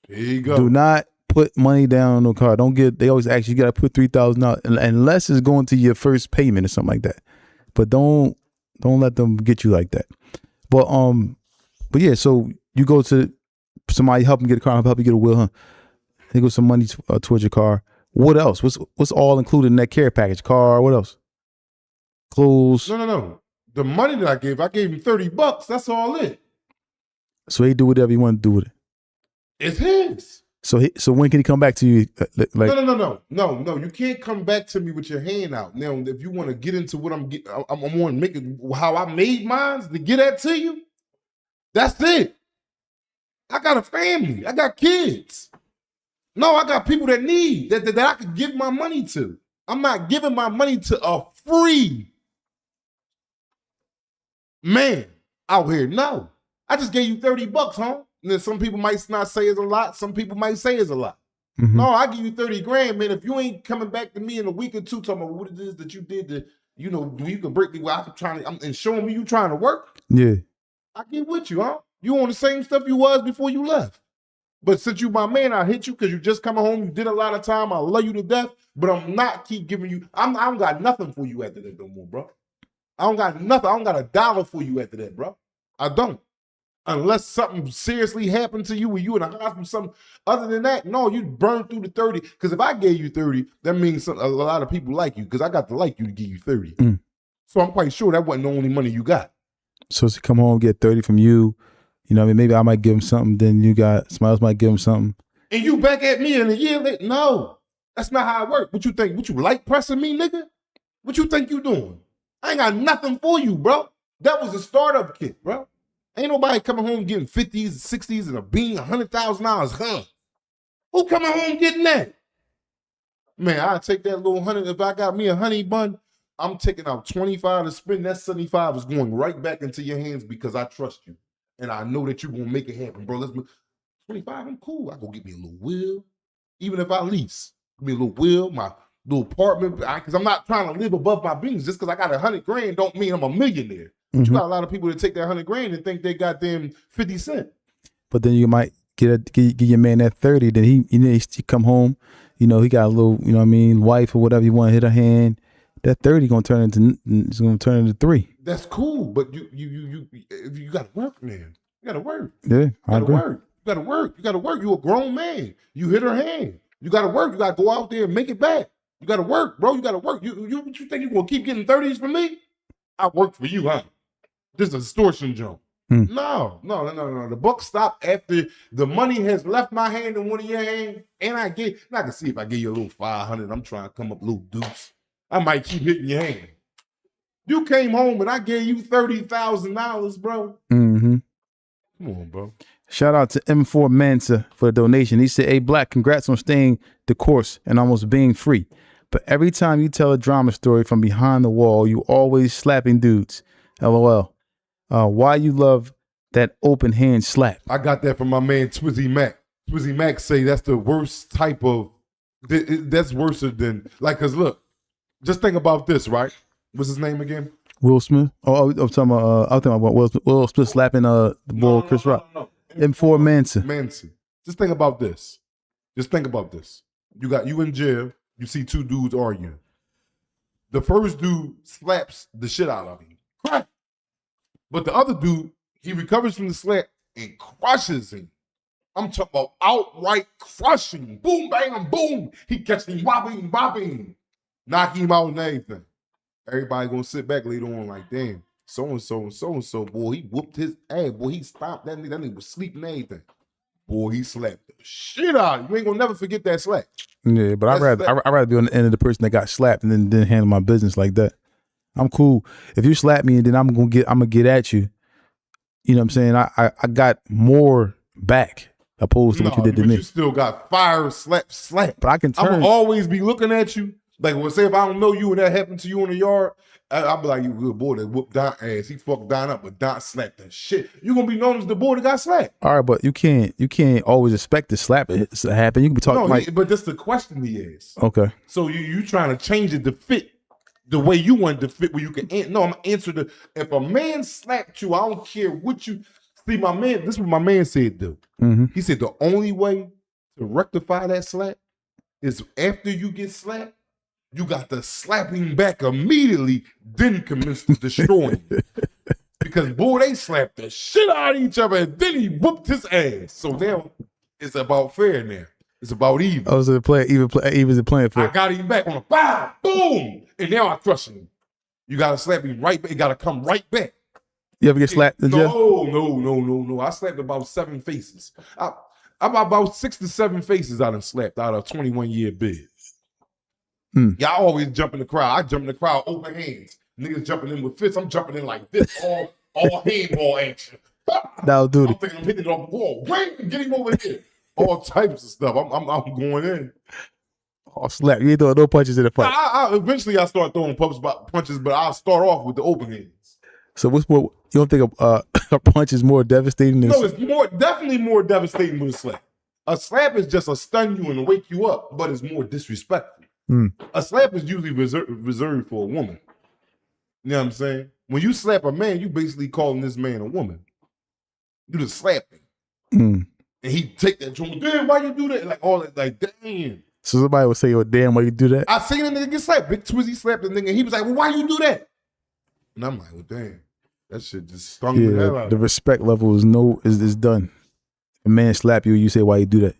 [SPEAKER 4] There you go.
[SPEAKER 5] Do not put money down on the car. They always ask you got to put $3,000 unless it's going to your first payment or something like that. But don't let them get you like that. But yeah. So you go to somebody, help them get a car, help you get a wheel. They go some money towards your car. What else? What's all included in that care package? Car. What else? Clothes.
[SPEAKER 4] No. The money that I gave him $30. That's all it.
[SPEAKER 5] So he do whatever he want to do with it.
[SPEAKER 4] It's his.
[SPEAKER 5] So when can he come back to you?
[SPEAKER 4] No. You can't come back to me with your hand out. Now, if you want to get into what I'm on, make it how I made mine to get that to you. That's it. I got a family. I got kids. No, I got people that need that I could give my money to. I'm not giving my money to a free man out here. No, I just gave you $30, huh? And then some people might not say it's a lot. Some people might say it's a lot. Mm-hmm. No, I give you 30 grand, man. If you ain't coming back to me in a week or two talking about what it is that you did to, you know, you can break me while and showing me you trying to work.
[SPEAKER 5] Yeah.
[SPEAKER 4] I get with you, huh? You on the same stuff you was before you left. But since you my man, I hit you because you just coming home. You did a lot of time. I love you to death, but I'm not keep giving you. I don't got nothing for you after that no more, bro. I don't got nothing. I don't got $1 for you after that, bro. I don't. Unless something seriously happened to you when you in the hospital, something other than that, no, you burn through the 30. Because if I gave you 30, that means a lot of people like you because I got to like you to give you 30. So I'm quite sure that wasn't the only money you got.
[SPEAKER 5] So to come home, get 30 from you, you know what I mean? Maybe I might give him something, then you got, somebody else might give him something.
[SPEAKER 4] And you back at me in a year later? No, that's not how it works. What you think? What you like pressing me, nigga? What you think you doing? I ain't got nothing for you, bro. That was a startup kit, bro. Ain't nobody coming home getting 50s, 60s, and a bean, $100,000, huh? Who coming home getting that? Man, I'll take that little 100. If I got me a honey bun, I'm taking out 25 to spend. That 75 is going right back into your hands because I trust you. And I know that you're going to make it happen, bro. Let's move. 25, I'm cool. I go get me a little wheel. Even if I lease, give me a little wheel, my little apartment, because I'm not trying to live above my means. Just because I got $100,000 don't mean I'm a millionaire. But you got a lot of people that take that $100,000 and think they got them 50 cents.
[SPEAKER 5] But then you might get your man that 30, then he come home, you know, he got a little, you know what I mean, wife or whatever, you want to hit her hand. That 30 gonna turn into 3.
[SPEAKER 4] That's cool, but you gotta work, man. You gotta work.
[SPEAKER 5] Yeah, I agree.
[SPEAKER 4] You gotta work. You gotta work. You a grown man. You hit her hand. You gotta work. You gotta go out there and make it back. You gotta work, bro. You gotta work. You think you gonna keep getting 30s from me? I work for you, huh? This is a distortion jump. No. The buck stopped after the money has left my hand in one of your hands, and I can see if I give you a little 500. I'm trying to come up a little deuce. I might keep hitting your hand. You came home and I gave you $30,000, bro. Come on, bro.
[SPEAKER 5] Shout out to M4 Mansa for the donation. He said, "Hey, Black, congrats on staying the course and almost being free. But every time you tell a drama story from behind the wall, you always slapping dudes. LOL. Why you love that open hand slap?"
[SPEAKER 4] I got that from my man Twizzy Mac. Twizzy Mac say that's the worst type of. That's worse than because look. Just think about this, right? What's his name again?
[SPEAKER 5] Will Smith. I'm talking about Will Smith slapping the boy Chris Rock.
[SPEAKER 4] No.
[SPEAKER 5] M4 Mansa.
[SPEAKER 4] Just think about this. You got you in jail. You see 2 dudes arguing. The first dude slaps the shit out of him. Crack. But the other dude, he recovers from the slap and crushes him. I'm talking about outright crushing. Boom, bang, boom. He catches him, bobbing. Knock him out and everything. Everybody gonna sit back later on like, damn, so-and-so, boy, he whooped his ass. Boy, he stomped that nigga. That nigga was sleeping and everything. Boy, he slapped the shit out of you. You ain't gonna never forget that slap.
[SPEAKER 5] Yeah, but I'd rather be on the end of the person that got slapped and then handle my business like that. I'm cool. If you slap me and then I'm gonna get at you, you know what I'm saying? I got more back opposed to what you did to me.
[SPEAKER 4] You still got fire, slap.
[SPEAKER 5] But I can turn.
[SPEAKER 4] I'm gonna always be looking at you. Like, well, say if I don't know you and that happened to you in the yard, I'll be like, you good boy that whooped Don ass. He fucked Don up, but Don slapped the shit. You gonna be known as the boy that got slapped.
[SPEAKER 5] All right, but you can't always expect the slap to happen. You can be talking
[SPEAKER 4] but that's the question he is.
[SPEAKER 5] Okay.
[SPEAKER 4] So you trying to change it to fit the way you want it to fit where you can I'm gonna answer if a man slapped you, I don't care what you see, my man, this is what my man said though. He said the only way to rectify that slap is after you get slapped. You got to slap him back immediately, then commence to destroying him. Because, boy, they slapped the shit out of each other, and then he whooped his ass. So now it's about fair now. It's about even.
[SPEAKER 5] Oh, so even playing fair.
[SPEAKER 4] I got him back on a bow, boom, and now I crush him. You got to slap him right back. You got to come right back.
[SPEAKER 5] You ever get slapped in jail?
[SPEAKER 4] No. I slapped about 7 faces. I'm about 6 to 7 faces I done slapped out of a 21-year bid. Y'all always jump in the crowd. I jump in the crowd, open hands. Niggas jumping in with fists. I'm jumping in like this, all handball action.
[SPEAKER 5] That'll do it.
[SPEAKER 4] I'm thinking I'm hitting it off the wall. Wait, get him over here. All types of stuff. I'm going in.
[SPEAKER 5] Oh, slap. You ain't throwing no punches in the fight.
[SPEAKER 4] Eventually I start throwing punches, but I'll start off with the open hands.
[SPEAKER 5] So what's more, you don't think a punch is more devastating than
[SPEAKER 4] No, it's definitely more devastating than a slap. A slap is just a stun you and wake you up, but it's more disrespectful. A slap is usually reserved for a woman. You know what I'm saying? When you slap a man, you basically calling this man a woman. You just slap him. And he take that joint, damn, why you do that? Like all that, like, damn.
[SPEAKER 5] So somebody would say, "Yo, damn, why you do that?"
[SPEAKER 4] I seen a nigga get slapped. Big Twizzy slapped the nigga. And he was like, well, why you do that? And I'm like, well, damn. That shit just stung the hell out.
[SPEAKER 5] The respect level is done. A man slap you, you say, "Why you do that?"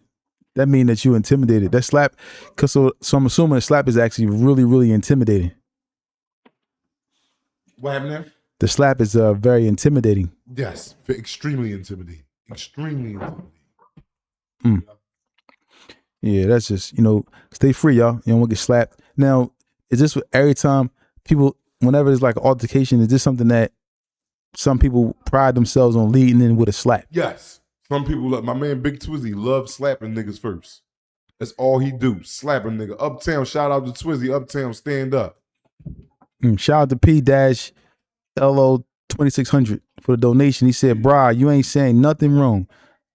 [SPEAKER 5] That mean that you intimidated. That slap, so I'm assuming a slap is actually really, really intimidating.
[SPEAKER 4] What happened there?
[SPEAKER 5] The slap is very intimidating.
[SPEAKER 4] Yes, extremely intimidating. Extremely intimidating.
[SPEAKER 5] Yeah, that's just, stay free, y'all. You don't want to get slapped. Now, is this every time people, whenever there's like an altercation, is this something that some people pride themselves on leading in with a slap?
[SPEAKER 4] Yes. Some people, like my man Big Twizzy, loves slapping niggas first. That's all he do, slap a nigga. Uptown, shout out to Twizzy. Uptown, stand up.
[SPEAKER 5] Shout out to P-LO 2600 for the donation. He said, "Bri, you ain't saying nothing wrong.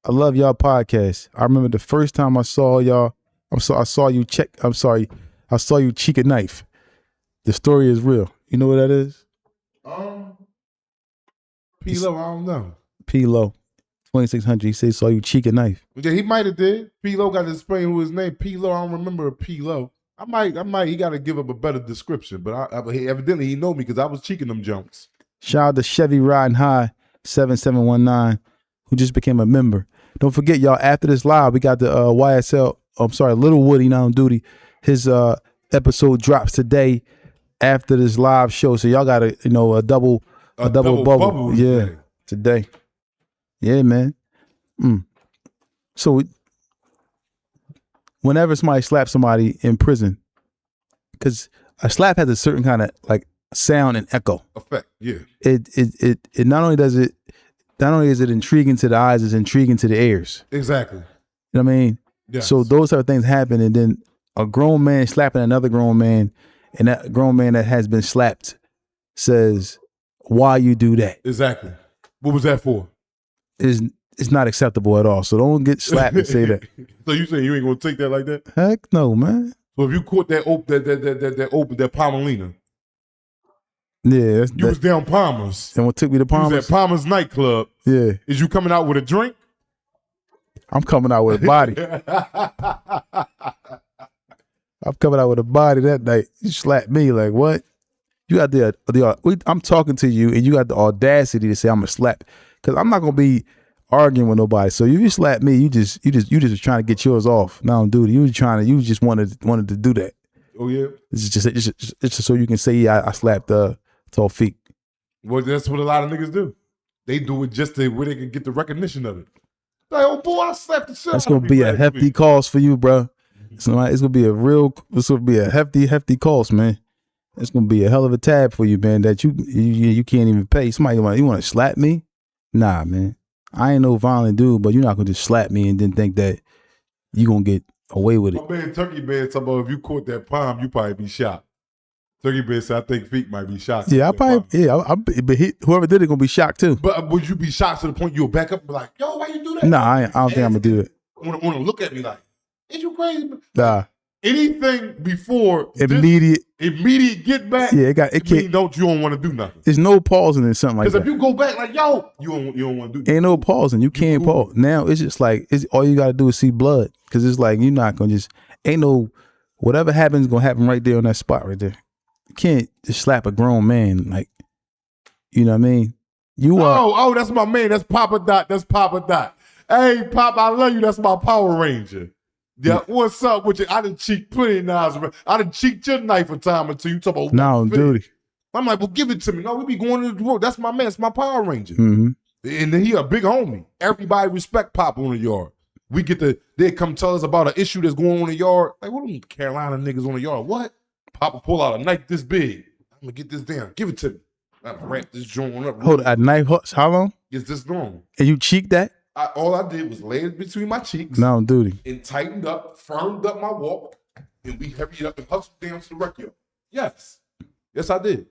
[SPEAKER 5] I love y'all podcast. I remember the first time I saw y'all. I saw you cheek a knife. The story is real. You know what that is?"
[SPEAKER 4] P-Lo, I don't know.
[SPEAKER 5] P-Lo 2600. He said saw you cheek a knife.
[SPEAKER 4] Yeah, he might have did. P-Lo got to explain who his name. P-Lo, I don't remember a P-Lo. I might. He got to give up a better description, but evidently he know me because I was cheeking them jumps.
[SPEAKER 5] Shout out to Chevy Riding High 7719, who just became a member. Don't forget, y'all, after this live, we got the Little Woody now on duty. His episode drops today after this live show. So y'all got a double bubble. Yeah, today. Yeah, man. So whenever somebody slaps somebody in prison, because a slap has a certain kind of like sound and echo
[SPEAKER 4] effect. Yeah.
[SPEAKER 5] It not only is it intriguing to the eyes, it's intriguing to the ears.
[SPEAKER 4] Exactly.
[SPEAKER 5] You know what I mean?
[SPEAKER 4] Yes.
[SPEAKER 5] So those type of things happen, and then a grown man slapping another grown man, and that grown man that has been slapped says, "Why you do that?"
[SPEAKER 4] Exactly. What was that for?
[SPEAKER 5] It's not acceptable at all. So don't get slapped and say that.
[SPEAKER 4] So you saying you ain't gonna take that like that?
[SPEAKER 5] Heck no, man.
[SPEAKER 4] So if you caught that Palmelina,
[SPEAKER 5] yeah,
[SPEAKER 4] you was down Palmer's.
[SPEAKER 5] And what took me to
[SPEAKER 4] You was
[SPEAKER 5] Palmer's?
[SPEAKER 4] at Palmer's nightclub.
[SPEAKER 5] Yeah,
[SPEAKER 4] Is you coming out with a drink?
[SPEAKER 5] I'm coming out with a body. I'm coming out with a body that night. You slapped me like what? You got I'm talking to you, and you got the audacity to say I'm a slap, because I'm not gonna be arguing with nobody. So if you slap me, you just was trying to get yours off. No, dude, you just wanted to do that.
[SPEAKER 4] Oh yeah.
[SPEAKER 5] It's just so you can say, yeah, I slapped Tawfiq.
[SPEAKER 4] Well, that's what a lot of niggas do. They do it just where they can get the recognition of it. Like, oh boy, I slapped the shit.
[SPEAKER 5] That's gonna be a hefty cost for you, bro. It's gonna be a hefty cost, man. It's gonna be a hell of a tab for you, man, that you can't even pay. Somebody you want to slap me? Nah, man. I ain't no violent dude, but you're not gonna just slap me and then think that you gonna get away with it.
[SPEAKER 4] My man Turkey Man talking about if you caught that palm, you probably be shocked. Turkey Man said I think Feet might be shocked.
[SPEAKER 5] Yeah, but whoever did it gonna be shocked too.
[SPEAKER 4] But would you be shocked to the point you'll back up and be like, yo, why you do that?
[SPEAKER 5] Nah, I don't think I'm gonna do it.
[SPEAKER 4] Want to look at me like, is you crazy?
[SPEAKER 5] Nah.
[SPEAKER 4] Anything before
[SPEAKER 5] Immediate
[SPEAKER 4] get back.
[SPEAKER 5] Yeah, it can't.
[SPEAKER 4] You don't want to do nothing.
[SPEAKER 5] There's no pausing in something like that.
[SPEAKER 4] Because if you go back like, yo, you don't want to do that.
[SPEAKER 5] Ain't no pausing. You can't pause. Now it's just like all you gotta do is see blood. Because it's like you're not gonna whatever happens is gonna happen right there on that spot right there. You can't just slap a grown man like, you know what I mean? You are.
[SPEAKER 4] Oh, that's my man. That's Papa Dot. Hey, Pop, I love you. That's my Power Ranger. Yeah, what's up with you? I done cheat plenty of knives. I done cheat your knife a time or two. You talk about
[SPEAKER 5] no, dude.
[SPEAKER 4] I'm like, well, give it to me. No, we be going to the road. That's my man. It's my Power Ranger.
[SPEAKER 5] Mm-hmm.
[SPEAKER 4] And then he a big homie. Everybody respect Pop on the yard. They come tell us about an issue that's going on in the yard. Like, what are them Carolina niggas on the yard? What? Papa pull out a knife this big. I'm gonna get this down. Give it to me. I wrap this joint up.
[SPEAKER 5] Hold a knife. How long?
[SPEAKER 4] It's this long.
[SPEAKER 5] And you cheeked that?
[SPEAKER 4] All I did was lay it between my cheeks.
[SPEAKER 5] No, duty.
[SPEAKER 4] And tightened up, firmed up my walk, and we hurried up and hustled down to the rec yard. Yes. Yes, I did.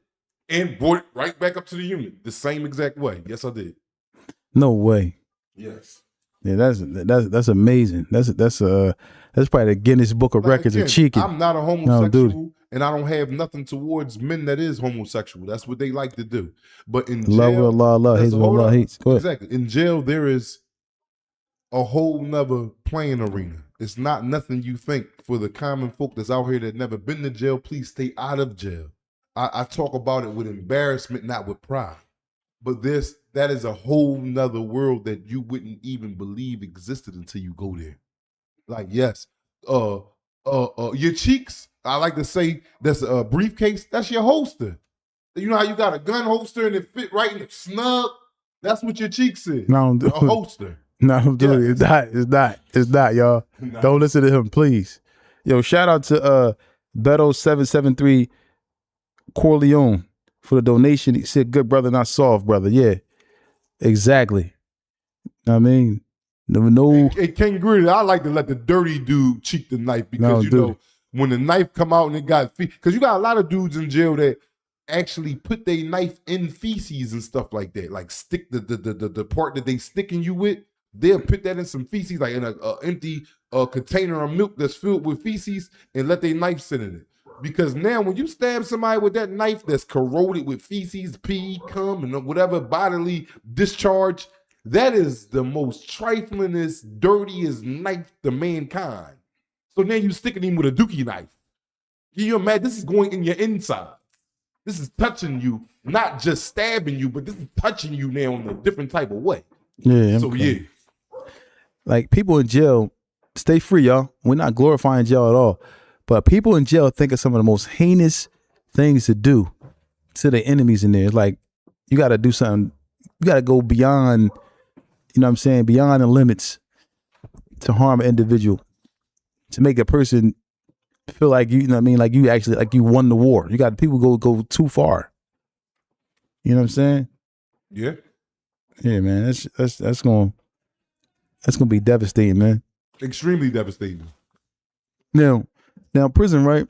[SPEAKER 4] And brought it right back up to the unit the same exact way. Yes, I did.
[SPEAKER 5] No way.
[SPEAKER 4] Yes.
[SPEAKER 5] Yeah, that's amazing. That's probably the Guinness Book of Records of cheeking.
[SPEAKER 4] I'm not a homosexual, and I don't have nothing towards men that is homosexual. That's what they like to do. But in jail,
[SPEAKER 5] love, hates what Allah hates.
[SPEAKER 4] Exactly. In jail, there is a whole nother playing arena. It's not nothing you think. For the common folk that's out here that never been to jail, please stay out of jail. I talk about it with embarrassment, not with pride. But that is a whole nother world that you wouldn't even believe existed until you go there. Like, yes, your cheeks, I like to say that's a briefcase, that's your holster. You know how you got a gun holster and it fit right in the snug? That's what your cheeks is.
[SPEAKER 5] No,
[SPEAKER 4] a holster.
[SPEAKER 5] No, dude,
[SPEAKER 4] Yes.
[SPEAKER 5] It's not, y'all.
[SPEAKER 4] No.
[SPEAKER 5] Don't listen to him, please. Yo, shout out to Beto773 Corleone for the donation. He said, good brother, not soft, brother. Yeah, exactly. I mean, no.
[SPEAKER 4] Hey, King Gritty, I like to let the dirty dude cheek the knife because you know when the knife come out and it got because you got a lot of dudes in jail that actually put their knife in feces and stuff like that. Like stick the part that they sticking you with, they'll put that in some feces, like in a empty container of milk that's filled with feces, and let their knife sit in it. Because now when you stab somebody with that knife that's corroded with feces, pee, cum, and whatever bodily discharge, that is the most triflingest, dirtiest knife to mankind. So now you sticking him with a dookie knife. Can you imagine? This is going in your inside. This is touching you, not just stabbing you, but this is touching you now in a different type of way.
[SPEAKER 5] Yeah.
[SPEAKER 4] So yeah.
[SPEAKER 5] Like people in jail, stay free, y'all. We're not glorifying jail at all. But people in jail think of some of the most heinous things to do to their enemies in there. It's like you got to do something. You got to go beyond, you know what I'm saying, beyond the limits to harm an individual, to make a person feel like you know what I mean, like you actually like you won the war. You got people go too far. You know what I'm saying?
[SPEAKER 4] Yeah.
[SPEAKER 5] Yeah, man. That's gonna be devastating, man.
[SPEAKER 4] Extremely devastating.
[SPEAKER 5] Now prison, right?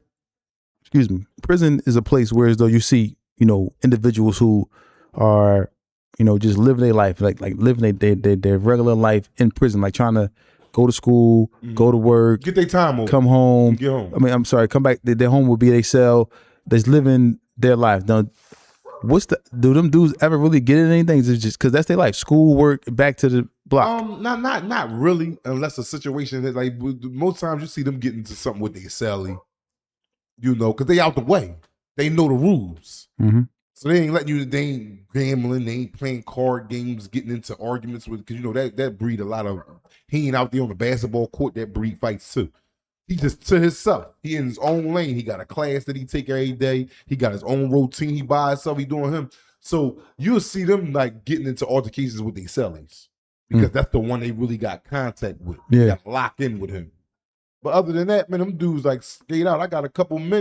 [SPEAKER 5] Excuse me. Prison is a place where as though you see, you know, individuals who are, you know, just living their life, like living their regular life in prison, like trying to go to school, go to work,
[SPEAKER 4] get their time over,
[SPEAKER 5] come home.
[SPEAKER 4] Get home.
[SPEAKER 5] I mean, I'm sorry, come back. Their home will be their cell. They're living their life. Now, do them dudes ever really get in anything? It's just because that's their life, school, work, back to the block.
[SPEAKER 4] Not really, unless a situation that like most times you see them get into something with their cellie, you know, because they out the way. They know the rules.
[SPEAKER 5] Mm-hmm.
[SPEAKER 4] So they ain't letting you, they ain't gambling, they ain't playing card games, getting into arguments with, because you know that breed a lot of, he ain't out there on the basketball court, that breed fights too. He just to himself. He in his own lane. He got a class that he take every day. He got his own routine. He by himself. He doing him. So you'll see them like getting into altercations with their cellies because that's the one they really got contact with.
[SPEAKER 5] Yeah.
[SPEAKER 4] They got locked in with him. But other than that, man, them dudes like skate out. I got a couple of my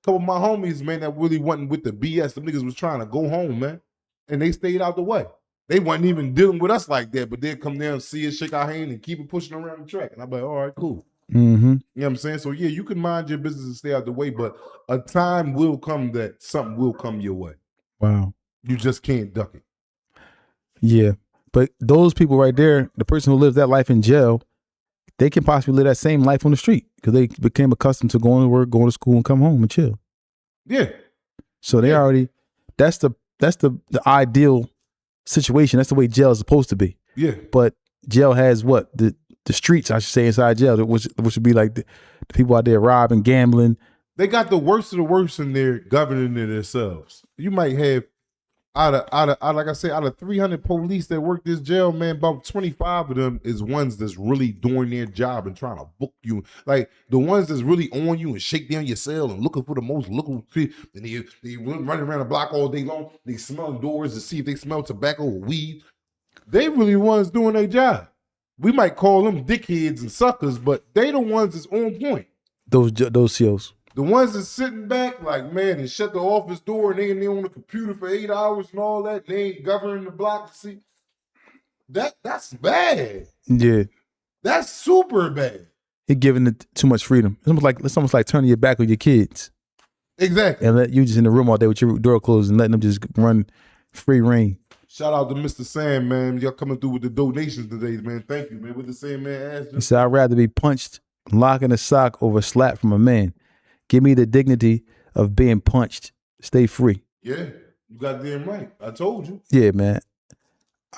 [SPEAKER 4] homies, man, that really wasn't with the BS. Them niggas was trying to go home, man. And they stayed out the way. They wasn't even dealing with us like that, but they'd come down and see us, shake our hand, and keep it pushing around the track. And I'm like, all right, cool.
[SPEAKER 5] Mm-hmm.
[SPEAKER 4] You know what I'm saying? So yeah, you can mind your business and stay out the way, but a time will come that something will come your way.
[SPEAKER 5] Wow.
[SPEAKER 4] You just can't duck it.
[SPEAKER 5] Yeah. But those people right there, the person who lives that life in jail, they can possibly live that same life on the street because they became accustomed to going to work, going to school, and come home and chill.
[SPEAKER 4] Yeah.
[SPEAKER 5] So they already, that's the ideal situation. That's the way jail is supposed to be.
[SPEAKER 4] Yeah.
[SPEAKER 5] But jail has what? The streets, I should say, inside jail, which would be like the people out there robbing, gambling.
[SPEAKER 4] They got the worst of the worst in there governing it themselves. You might have out of like I said, out of 300 police that work this jail, man, about 25 of them is ones that's really doing their job and trying to book you. Like the ones that's really on you and shake down your cell and looking for the most local, and they running around the block all day long. They smelling doors to see if they smell tobacco or weed. They really ones doing their job. We might call them dickheads and suckers, but they the ones that's on point.
[SPEAKER 5] Those COs.
[SPEAKER 4] The ones that's sitting back, like, man, and shut the office door and they in there on the computer for 8 hours and all that, and they ain't governing the block to see. That's bad.
[SPEAKER 5] Yeah.
[SPEAKER 4] That's super bad.
[SPEAKER 5] He giving it too much freedom. It's almost like turning your back on your kids.
[SPEAKER 4] Exactly.
[SPEAKER 5] And let you just in the room all day with your door closed and letting them just run free reign.
[SPEAKER 4] Shout out to Mr. Sam, man. Y'all coming through with the donations today, man. Thank you, man. What the Sam man asked you?
[SPEAKER 5] He said, I'd rather be punched, lock in a sock over a slap from a man. Give me the dignity of being punched. Stay free.
[SPEAKER 4] Yeah, you got damn right. I told you.
[SPEAKER 5] Yeah, man.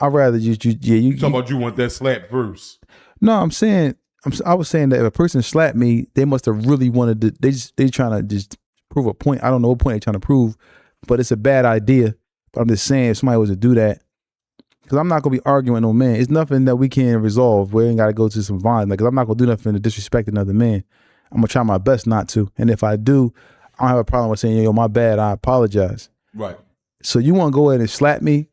[SPEAKER 5] I'd rather you
[SPEAKER 4] Talking about you want that slap first.
[SPEAKER 5] No, I'm saying I was saying that if a person slapped me, they must have really wanted to. They trying to just prove a point. I don't know what point they're trying to prove, but it's a bad idea. But I'm just saying, if somebody was to do that, because I'm not gonna be arguing with no man. It's nothing that we can't resolve. We ain't got to go to some violence. Like, 'cause I'm not gonna do nothing to disrespect another man. I'm gonna try my best not to. And if I do, I don't have a problem with saying, yo, my bad. I apologize.
[SPEAKER 4] Right.
[SPEAKER 5] So you want to go ahead and slap me?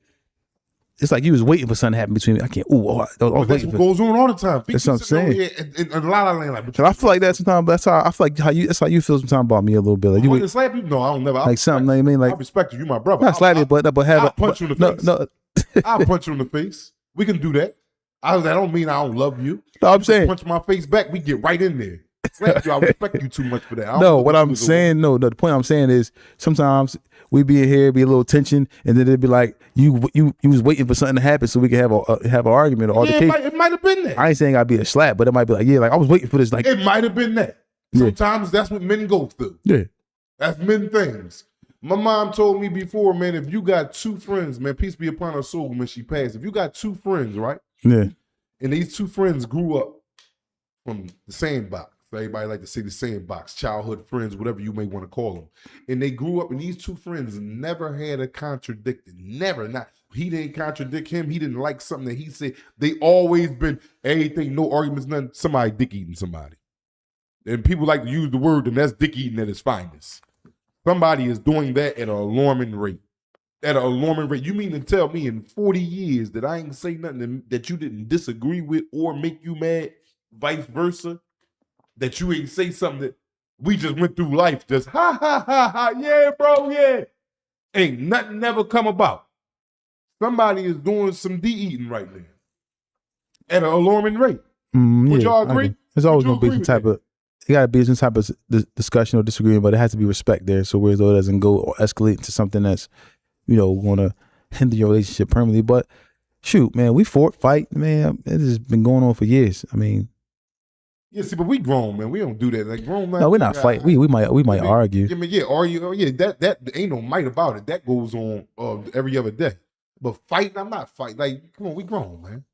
[SPEAKER 5] It's like you was waiting for something to happen between me. I can't.
[SPEAKER 4] But that's what goes on all the time.
[SPEAKER 5] That's what I'm saying.
[SPEAKER 4] And a lot of land, like,
[SPEAKER 5] Cause I feel like that sometimes. That's how I feel like that's how you feel sometimes about me a little bit. Like
[SPEAKER 4] you
[SPEAKER 5] you
[SPEAKER 4] want to slap you? No, I don't never.
[SPEAKER 5] like something. Like, I mean, like
[SPEAKER 4] I respect you. You my brother.
[SPEAKER 5] not slap you, but have
[SPEAKER 4] I'll
[SPEAKER 5] a
[SPEAKER 4] punch you in the face.
[SPEAKER 5] No,
[SPEAKER 4] I'll punch you in the face. We can do that. That don't mean I don't love you.
[SPEAKER 5] no, I'm saying
[SPEAKER 4] Punch my face back. We get right in there. Slap you. I respect you too much for that.
[SPEAKER 5] no. What I'm saying, no. The point I'm saying is sometimes we be in here, be a little tension, and then it'd be like you was waiting for something to happen so we can have an argument or
[SPEAKER 4] Yeah,
[SPEAKER 5] altercation.
[SPEAKER 4] it might have been that.
[SPEAKER 5] I ain't saying I'd be a slap, but it might be like, yeah, like I was waiting for this. Like,
[SPEAKER 4] It might have been that.
[SPEAKER 5] Yeah.
[SPEAKER 4] Sometimes that's what men go through.
[SPEAKER 5] yeah,
[SPEAKER 4] That's men things. My mom told me before, man, if you got two friends, man, peace be upon her soul when she passed. If you got two friends, right?
[SPEAKER 5] yeah,
[SPEAKER 4] And these two friends grew up from the same box. Everybody like to say the same box, childhood friends, whatever you may want to call them. And they grew up, and these two friends never had a contradicted. Never. Not he didn't contradict him. He didn't like something that he said. They always been everything, no arguments, nothing. Somebody dick eating somebody. And people like to use the word, and that's dick eating at its finest. Somebody is doing that at an alarming rate. At an alarming rate. You mean to tell me in 40 years that I ain't say nothing that you didn't disagree with or make you mad, vice versa? That you ain't say something that we just went through life just ha ha ha ha, yeah, bro, yeah. Ain't nothing never come about. Somebody is doing some de-eating right now at an alarming rate. Would
[SPEAKER 5] yeah,
[SPEAKER 4] y'all agree?
[SPEAKER 5] There's always
[SPEAKER 4] Would you
[SPEAKER 5] gonna be
[SPEAKER 4] agree
[SPEAKER 5] some
[SPEAKER 4] with
[SPEAKER 5] type
[SPEAKER 4] that?
[SPEAKER 5] of. It got to be some type of discussion or disagreement, but it has to be respect there. So whereas though it doesn't go or escalate into something that's, going to hinder your relationship permanently. But shoot, man, we fight, man. It has been going on for years. I mean,
[SPEAKER 4] Yeah, see, but we grown, man. We don't do that. Like grown man.
[SPEAKER 5] no, we're not fighting. We might argue.
[SPEAKER 4] I mean, yeah, argue. Oh, yeah, that ain't no might about it. That goes on every other day. But fighting, I'm not fighting. Like, come on, we grown, man.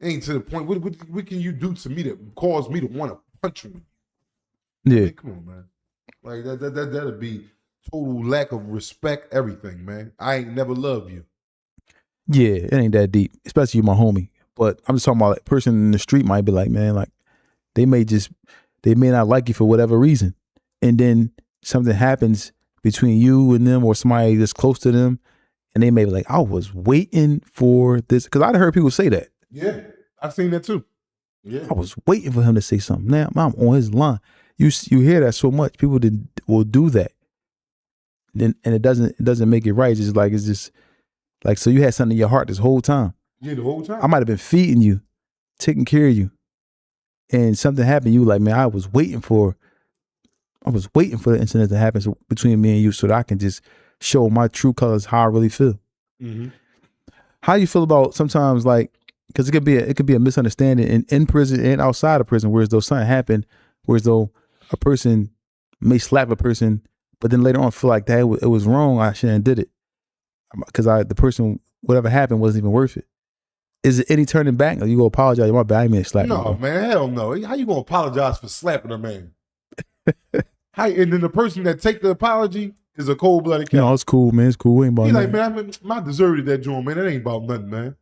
[SPEAKER 4] Ain't to the point. What can you do to me that cause me to want to punch you?
[SPEAKER 5] Yeah,
[SPEAKER 4] Man, come on, man. Like that'd be total lack of respect. Everything, man. I ain't never loved you.
[SPEAKER 5] yeah, it ain't that deep, especially you, my homie. But I'm just talking about like person in the street might be like, man, like they may not like you for whatever reason, and then something happens between you and them or somebody that's close to them, and they may be like, I was waiting for this, because I've heard people say that.
[SPEAKER 4] Yeah, I've seen that too. Yeah,
[SPEAKER 5] I was waiting for him to say something. Now I'm on his line. You hear that so much. People will do that. Then and it doesn't make it right. It's just like so you had something in your heart this whole time.
[SPEAKER 4] Yeah, the whole time.
[SPEAKER 5] I might have been feeding you, taking care of you, and something happened. You like, man, I was waiting for the incident to happen between me and you so that I can just show my true colors, how I really feel.
[SPEAKER 4] Mm-hmm.
[SPEAKER 5] How you feel about sometimes, like, because it could be a misunderstanding in prison and outside of prison, whereas though something happened, whereas though a person may slap a person, but then later on feel like that it was wrong, I shouldn't have did it because the person, whatever happened, wasn't even worth it. Is it any turning back? Or you go apologize? My bad, I mean slap.
[SPEAKER 4] No, man, hell no. How you gonna apologize for slapping a man? And then the person that take the apology is a cold-blooded cat.
[SPEAKER 5] No, it's cool, man. It's cool. Ain't about
[SPEAKER 4] He like,
[SPEAKER 5] nothing.
[SPEAKER 4] man, I deserved that joint, man. It ain't about nothing, man.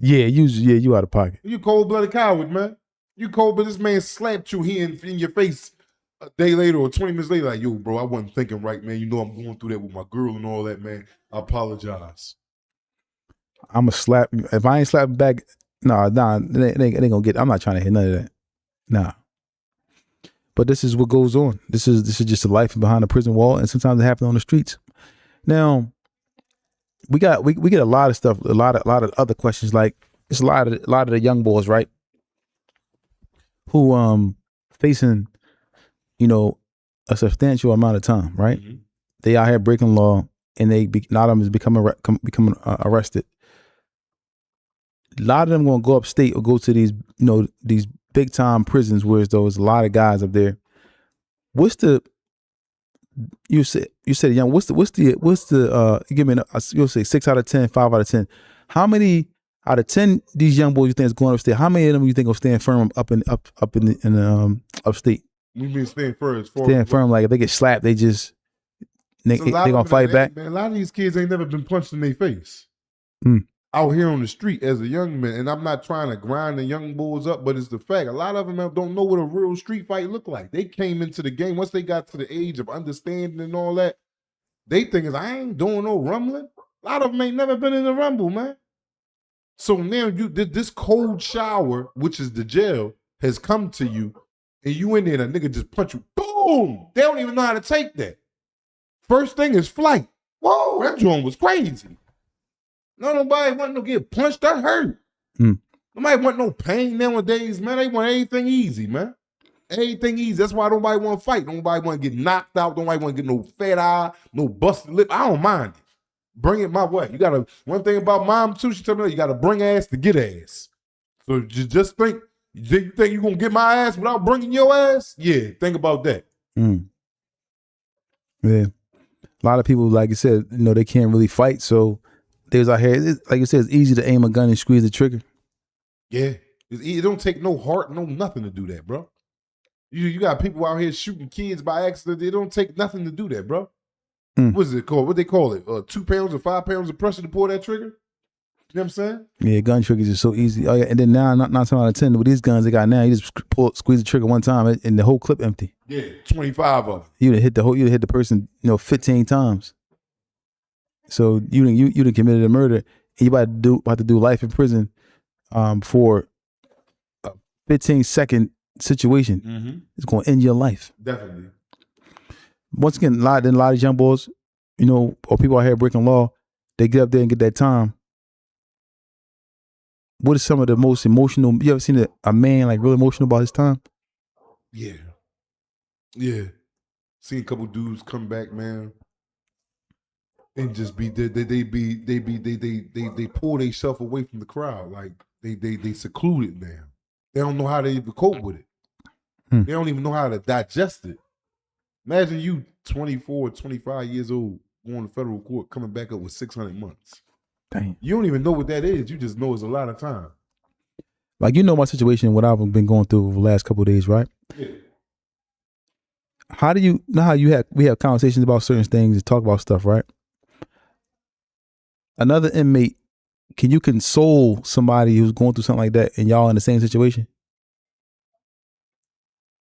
[SPEAKER 5] Yeah, you out of pocket.
[SPEAKER 4] You cold-blooded coward, man. You cold, but this man slapped you here in your face a day later or 20 minutes later, like, yo, bro, I wasn't thinking right, man. You know I'm going through that with my girl and all that, man. I apologize.
[SPEAKER 5] I'm a slap. If I ain't slapping back, it ain't gonna get. I'm not trying to hit none of that. Nah. But this is what goes on. This is just the life behind the prison wall, and sometimes it happens on the streets. Now, we get a lot of stuff, a lot of other questions. Like it's a lot of the young boys, right? Who facing, a substantial amount of time, right?
[SPEAKER 4] Mm-hmm.
[SPEAKER 5] They out here breaking law, and a lot of them is becoming arrested. A lot of them gonna go upstate or go to these, these big time prisons, whereas there's a lot of guys up there. You said young. What's the give me you'll say 6 out of 10, 5 out of 10. How many out of 10 these young boys you think is going upstate? How many of them you think will stand firm up in the upstate?
[SPEAKER 4] We been staying first.
[SPEAKER 5] Stand firm, like if they get slapped, they just they gonna fight back.
[SPEAKER 4] Man, a lot of these kids ain't never been punched in their face.
[SPEAKER 5] Mm.
[SPEAKER 4] Out here on the street as a young man, and I'm not trying to grind the young boys up, but it's the fact. A lot of them don't know what a real street fight look like. They came into the game once they got to the age of understanding and all that. They think is I ain't doing no rumbling. A lot of them ain't never been in a rumble, man. So now this cold shower, which is the jail, has come to you, and you in there, and a nigga just punch you. Boom! They don't even know how to take that. First thing is flight. Whoa, that joint was crazy. Nobody want to get punched or hurt. Nobody want no pain nowadays, man. They want everything easy, man. Everything easy. That's why nobody want to fight. Nobody want to get knocked out. Nobody want to get no fat eye, no busted lip. I don't mind it. Bring it my way. You gotta. One thing about mom too, she told me you gotta bring ass to get ass. So just think. You think you gonna get my ass without bringing your ass? Yeah, think about that.
[SPEAKER 5] Yeah, a lot of people, like you said, they can't really fight, so they was out here. Like you said, it's easy to aim a gun and squeeze the trigger.
[SPEAKER 4] Yeah, it don't take no heart, no nothing to do that, bro. You got people out here shooting kids by accident. It don't take nothing to do that, bro. What is it called? What they call it? 2 pounds or 5 pounds of pressure to pull that trigger? You know what I'm saying?
[SPEAKER 5] Yeah, gun triggers are so easy. Oh yeah, and then now, not 9 times out of 10 with these guns they got now, you just squeeze the trigger one time, and the whole clip empty.
[SPEAKER 4] Yeah, 25 of them.
[SPEAKER 5] You'd have hit the person, 15 times. So you done committed a murder, and you about to do life in prison, for a 15-second situation. It's going to end your life.
[SPEAKER 4] Definitely.
[SPEAKER 5] Once again, a lot of these young boys, or people out here breaking law, they get up there and get that time. What is some of the most emotional? You ever seen a man like real emotional about his time?
[SPEAKER 4] Yeah. Seen a couple dudes come back, man, and just be they pull themselves away from the crowd, like they secluded now. They don't know how to even cope with it. They don't even know how to digest it. Imagine you 24, 25 years old going to federal court, coming back up with 600 months.
[SPEAKER 5] Dang.
[SPEAKER 4] You don't even know what that is. You just know it's a lot of time.
[SPEAKER 5] Like, my situation, what I've been going through over the last couple of days, right?
[SPEAKER 4] Yeah.
[SPEAKER 5] How do you know how we have conversations about certain things and talk about stuff, right? Another inmate, can you console somebody who's going through something like that and y'all in the same situation?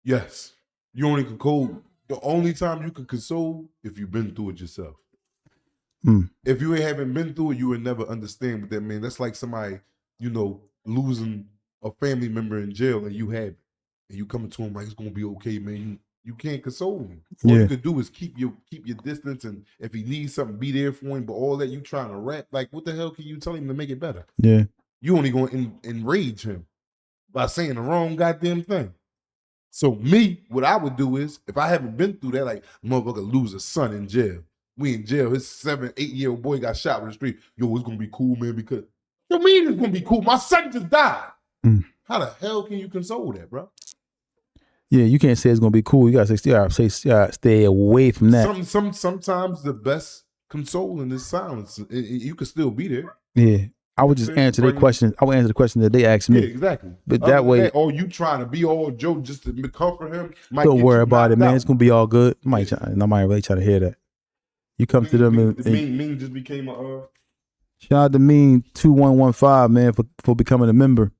[SPEAKER 4] Yes. You only can console. The only time you can console if you've been through it yourself. If you haven't been through it, you would never understand what that means. That's like somebody, losing a family member in jail and you have it. And you coming to him like, it's going to be okay, man. You can't console him. All you can do is keep your distance, and if he needs something, be there for him. But all that you trying to rap, like, what the hell can you tell him to make it better?
[SPEAKER 5] Yeah.
[SPEAKER 4] You only going to enrage him by saying the wrong goddamn thing. So me, what I would do is, if I haven't been through that, like, motherfucker lose a son in jail. We in jail. His 7, 8-year-old boy got shot in the street. Yo, it's gonna be cool, man, because you mean it's gonna be cool? My son just died. How the hell can you console that, bro?
[SPEAKER 5] Yeah, you can't say it's gonna be cool. You gotta stay away from that.
[SPEAKER 4] Sometimes the best consoling is silence. You can still be there.
[SPEAKER 5] Yeah. I would just answer their question. I would answer the question that they asked me.
[SPEAKER 4] Yeah, exactly.
[SPEAKER 5] But that way,
[SPEAKER 4] or you trying to be all joke just to comfort him.
[SPEAKER 5] Don't worry about it, man. It's gonna be all good. Nobody really try to hear that. You come to them and
[SPEAKER 4] Mean just became a
[SPEAKER 5] shout out to Mean 2115, man, for becoming a member.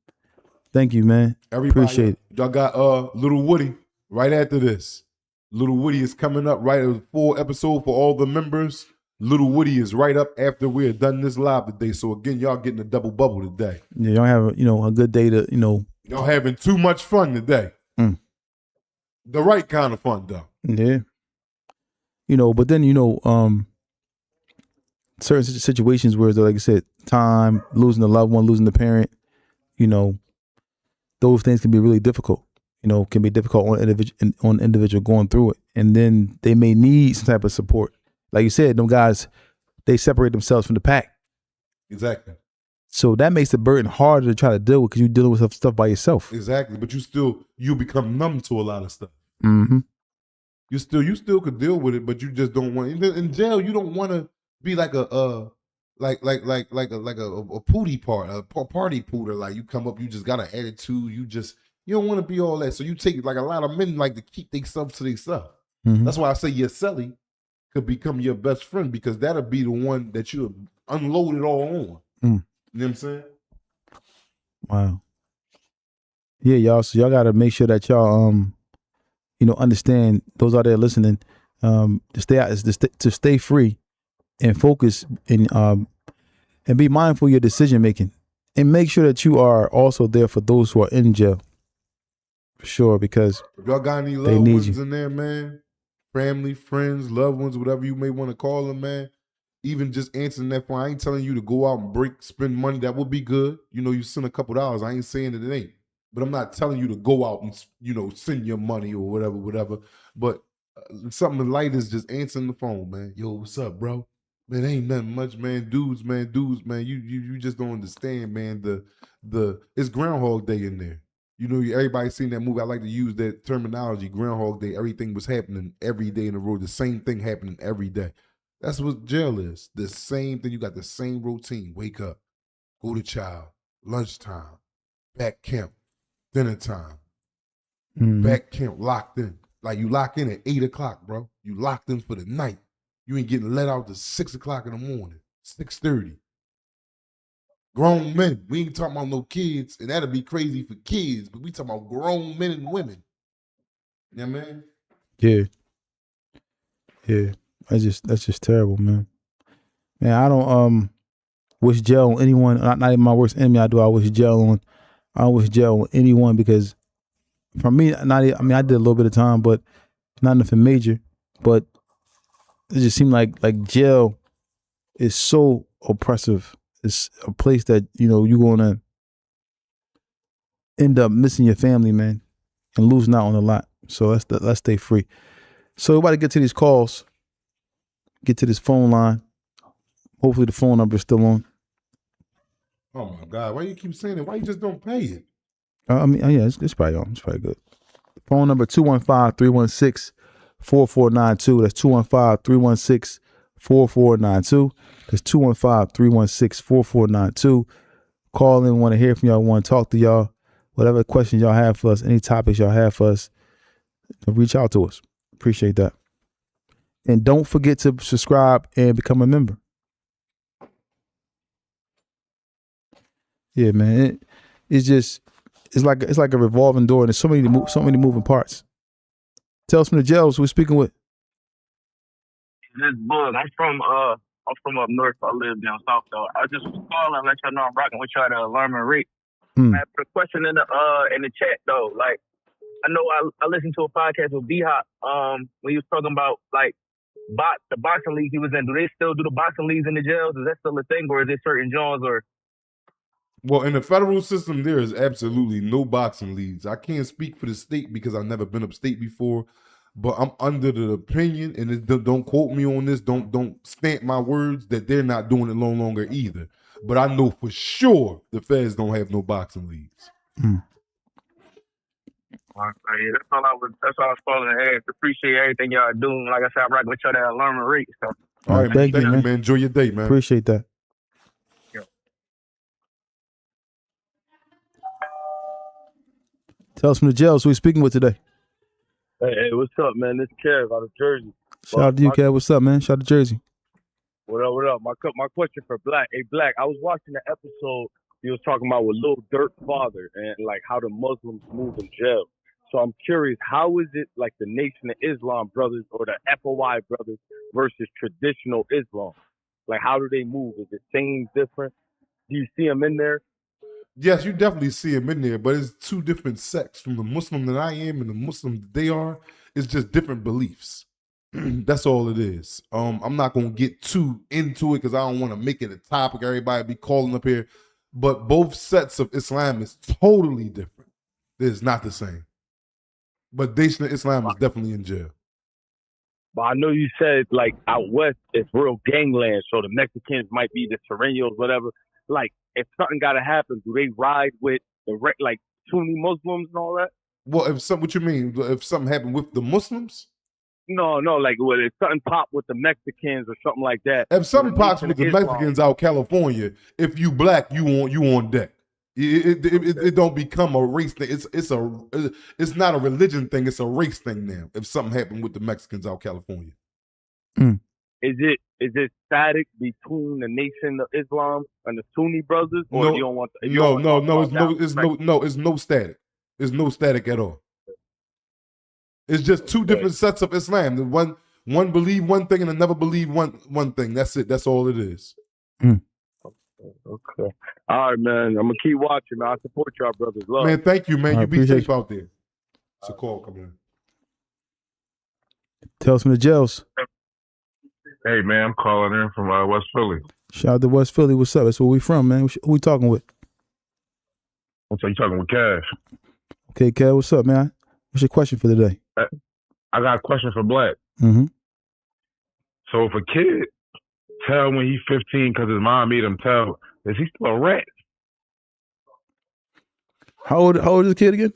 [SPEAKER 5] Thank you, man.
[SPEAKER 4] Everybody,
[SPEAKER 5] appreciate it.
[SPEAKER 4] Y'all got Little Woody right after this. Little Woody is coming up right as a full episode for all the members. Little Woody is right up after we're done this live today. So again, y'all getting a double bubble today.
[SPEAKER 5] Yeah, y'all have a good day to
[SPEAKER 4] Y'all having too much fun today. The right kind of fun though.
[SPEAKER 5] Yeah. But then certain situations where, like I said, time, losing a loved one, losing a parent, those things can be really difficult. Can be difficult on individual going through it, and then they may need some type of support. Like you said, them guys, they separate themselves from the pack.
[SPEAKER 4] Exactly.
[SPEAKER 5] So that makes the burden harder to try to deal with because you're dealing with stuff by yourself.
[SPEAKER 4] Exactly, but you become numb to a lot of stuff. You still could deal with it, but you just don't want. In jail, you don't want to be like a a pootie part, party pooter. Like you come up, you just got an attitude. You don't want to be all that. So you take like a lot of men like to keep themselves to themselves.
[SPEAKER 5] Mhm.
[SPEAKER 4] That's why I say your celly could become your best friend because that'll be the one that you unload it all on.
[SPEAKER 5] Mm.
[SPEAKER 4] You know what I'm saying?
[SPEAKER 5] Wow. Yeah, y'all. So y'all got to make sure that y'all, understand those out there listening, to stay out, to stay free and focus and be mindful of your decision making, and make sure that you are also there for those who are in jail. For sure, because
[SPEAKER 4] If y'all got any
[SPEAKER 5] they
[SPEAKER 4] loved
[SPEAKER 5] need
[SPEAKER 4] ones
[SPEAKER 5] you.
[SPEAKER 4] in there, man, family, friends, loved ones, whatever you may want to call them, man. Even just answering that phone, I ain't telling you to go out and spend money. That would be good. You send a couple dollars. I ain't saying that it ain't. But I'm not telling you to go out and, send your money or whatever. But something light is just answering the phone, man. Yo, what's up, bro? Man, ain't nothing much, man. Dudes, man. You just don't understand, man. It's Groundhog Day in there. Everybody seen that movie. I like to use that terminology, Groundhog Day. Everything was happening every day in a row. The same thing happening every day. That's what jail is. The same thing. You got the same routine. Wake up, go to child, lunchtime, back camp, dinner time,
[SPEAKER 5] Mhm.
[SPEAKER 4] back camp, locked in. Like you lock in at 8 o'clock, bro. You locked in for the night. You ain't getting let out to 6 o'clock in the morning, 6:30. Grown men. We ain't talking about no kids, and that'll be crazy for kids, but we talking about grown men and women. Yeah, man.
[SPEAKER 5] Yeah. Yeah. That's just terrible, man. Man, I don't wish jail on anyone. Not even my worst enemy. I wish jail on anyone because for me, I did a little bit of time, but not nothing major. But it just seemed like jail is so oppressive. It's a place that you're gonna end up missing your family, man, and losing out on a lot. So let's stay free. So we're about to get to these calls, get to this phone line. Hopefully the phone number is still on.
[SPEAKER 4] Oh my God, why you keep saying it? Why you just don't pay it?
[SPEAKER 5] Yeah, it's probably on. It's probably good. Phone number 215-316-4492. That's 215-316-4492. That's 215-316-4492. Call in, want to hear from y'all, want to talk to y'all. Whatever questions y'all have for us, any topics y'all have for us, reach out to us. Appreciate that. And don't forget to subscribe and become a member. Yeah, man. It's like a revolving door, and there's so many moving parts. Tell us from the jails who we're speaking with.
[SPEAKER 6] This Bug. I'm from up north. I live down south though. I just was calling and let y'all know I'm rocking with y'all to alarming rate.
[SPEAKER 5] Mm.
[SPEAKER 6] I have a question in the chat though. Like I know I listened to a podcast with B Hop when he was talking about like the boxing league he was in. Do they still do the boxing leagues in the jails? Is that still a thing, or is it certain joints or?
[SPEAKER 4] Well, in the federal system, there is absolutely no boxing leagues. I can't speak for the state because I've never been upstate before, but I'm under the opinion, and don't quote me on this. Don't stamp my words that they're not doing it no longer either. But I know for sure the feds don't have no boxing leagues.
[SPEAKER 5] Mm.
[SPEAKER 6] Yeah, that's all I was calling to ask. Appreciate everything y'all doing. Like I said, I'm rocking with y'all to alarming rate. So.
[SPEAKER 4] All right,
[SPEAKER 5] thank you, man.
[SPEAKER 4] Enjoy your day, man.
[SPEAKER 5] Appreciate that.
[SPEAKER 6] Yeah.
[SPEAKER 5] Tell us from the jails who we're speaking with today.
[SPEAKER 7] Hey, what's up, man? This is Kev out of Jersey.
[SPEAKER 5] Shout out to you, Kev. What's up, man? Shout out to Jersey.
[SPEAKER 7] What up? My question for Black. Hey, Black, I was watching the episode he was talking about with Lil Durk father and like how the Muslims move in jail. So I'm curious, how is it like the Nation of Islam brothers or the FOI brothers versus traditional Islam? Like, how do they move? Is it same, different? Do you see them in there?
[SPEAKER 4] Yes, you definitely see them in there, but it's two different sects. From the Muslim that I am and the Muslim that they are, it's just different beliefs. That's all it is. I'm not gonna get too into it because I don't want to make it a topic. Everybody be calling up here, but both sets of Islam is totally different. It's not the same. But Nation of Islam is definitely in jail.
[SPEAKER 7] But I know you said like out west it's real gangland, so the Mexicans might be the Sureños, whatever. Like if something gotta happen, do they ride with the like Sunni Muslims and all that?
[SPEAKER 4] Well, what you mean? If something happened with the Muslims?
[SPEAKER 7] No, like what if something pop with the Mexicans or something like that.
[SPEAKER 4] If something pops with the
[SPEAKER 7] Islam.
[SPEAKER 4] Mexicans out California, if you black, you on deck. It don't become a race thing. It's not a religion thing. It's a race thing now. If something happened with the Mexicans out California,
[SPEAKER 7] Is it static between the Nation of Islam and the Sunni brothers, or
[SPEAKER 4] no,
[SPEAKER 7] you don't want?
[SPEAKER 4] It's no static. There's no static at all. It's just two different sets of Islam. The one believe one thing and another believe one thing. That's it. That's all it is.
[SPEAKER 7] Okay. All right, man. I'm gonna keep watching, man. I support y'all, brothers. Love.
[SPEAKER 4] Man, thank you, man.
[SPEAKER 5] I
[SPEAKER 4] You be
[SPEAKER 5] appreciate
[SPEAKER 4] safe out there. It's a call coming in.
[SPEAKER 5] Tales from the jails.
[SPEAKER 8] Hey, man, I'm calling in from West Philly.
[SPEAKER 5] Shout out to West Philly. What's up? That's where we from, man. Who we talking with?
[SPEAKER 8] What's up? You talking with Cash?
[SPEAKER 5] Okay, Kev, what's up, man? What's your question for today?
[SPEAKER 8] I got a question for Black.
[SPEAKER 5] Mm-hmm.
[SPEAKER 8] So if a kid tell when he's 15 because his mom made him tell, is he still a rat?
[SPEAKER 5] How old is the kid again?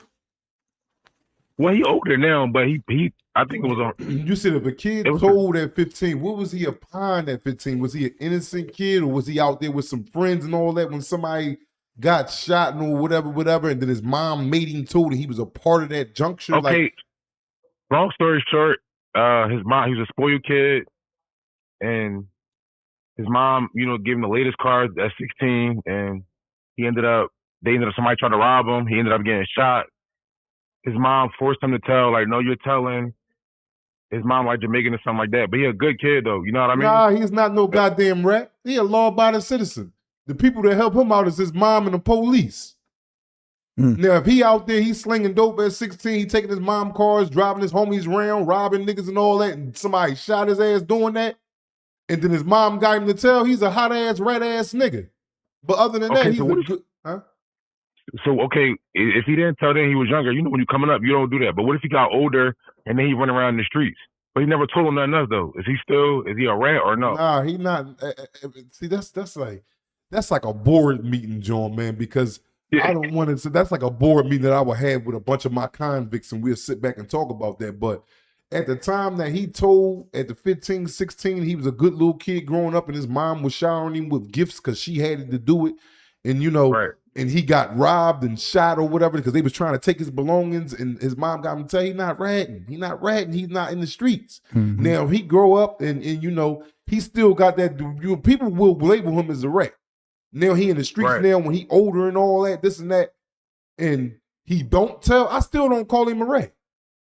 [SPEAKER 8] Well, he older now, but he I think it was on.
[SPEAKER 4] You said if a kid told at 15, what was he upon at 15? Was he an innocent kid, or was he out there with some friends and all that when somebody got shot and whatever, and then his mom made him told that he was a part of that juncture?
[SPEAKER 8] Okay. Long story short, his mom, he was a spoiled kid, and his mom, gave him the latest cars at 16, and somebody tried to rob him. He ended up getting shot. His mom forced him to tell, like, no, you're telling. His mom like Jamaican or something like that. But he a good kid, though. You know what I mean?
[SPEAKER 4] Nah, he's not no goddamn rat. He a law-abiding citizen. The people that help him out is his mom and the police. Now, if he out there, he's slinging dope at 16, he taking his mom cars, driving his homies around, robbing niggas and all that, and somebody shot his ass doing that, and then his mom got him to tell, he's a hot-ass, rat-ass nigga. But other than that, he's a good... Huh?
[SPEAKER 8] So, okay, if he didn't tell then he was younger, when you're coming up, you don't do that. But what if he got older and then he run around in the streets? But he never told him nothing else, though. Is he a rat or no?
[SPEAKER 4] Nah, he not. See, that's like a board meeting, John, man, because I don't want to say that's like a board meeting that I would have with a bunch of my convicts and we'll sit back and talk about that. But at the time that he told, at the 15, 16, he was a good little kid growing up and his mom was showering him with gifts because she had to do it. And,
[SPEAKER 8] right.
[SPEAKER 4] And he got robbed and shot or whatever because they was trying to take his belongings and his mom got him to tell he's not ratting. He's not ratting. He's not in the streets.
[SPEAKER 5] Mm-hmm.
[SPEAKER 4] Now, he grow up and he still got that. People will label him as a rat. Now he in the streets now when he older and all that, this and that. And he don't tell. I still don't call him a rat.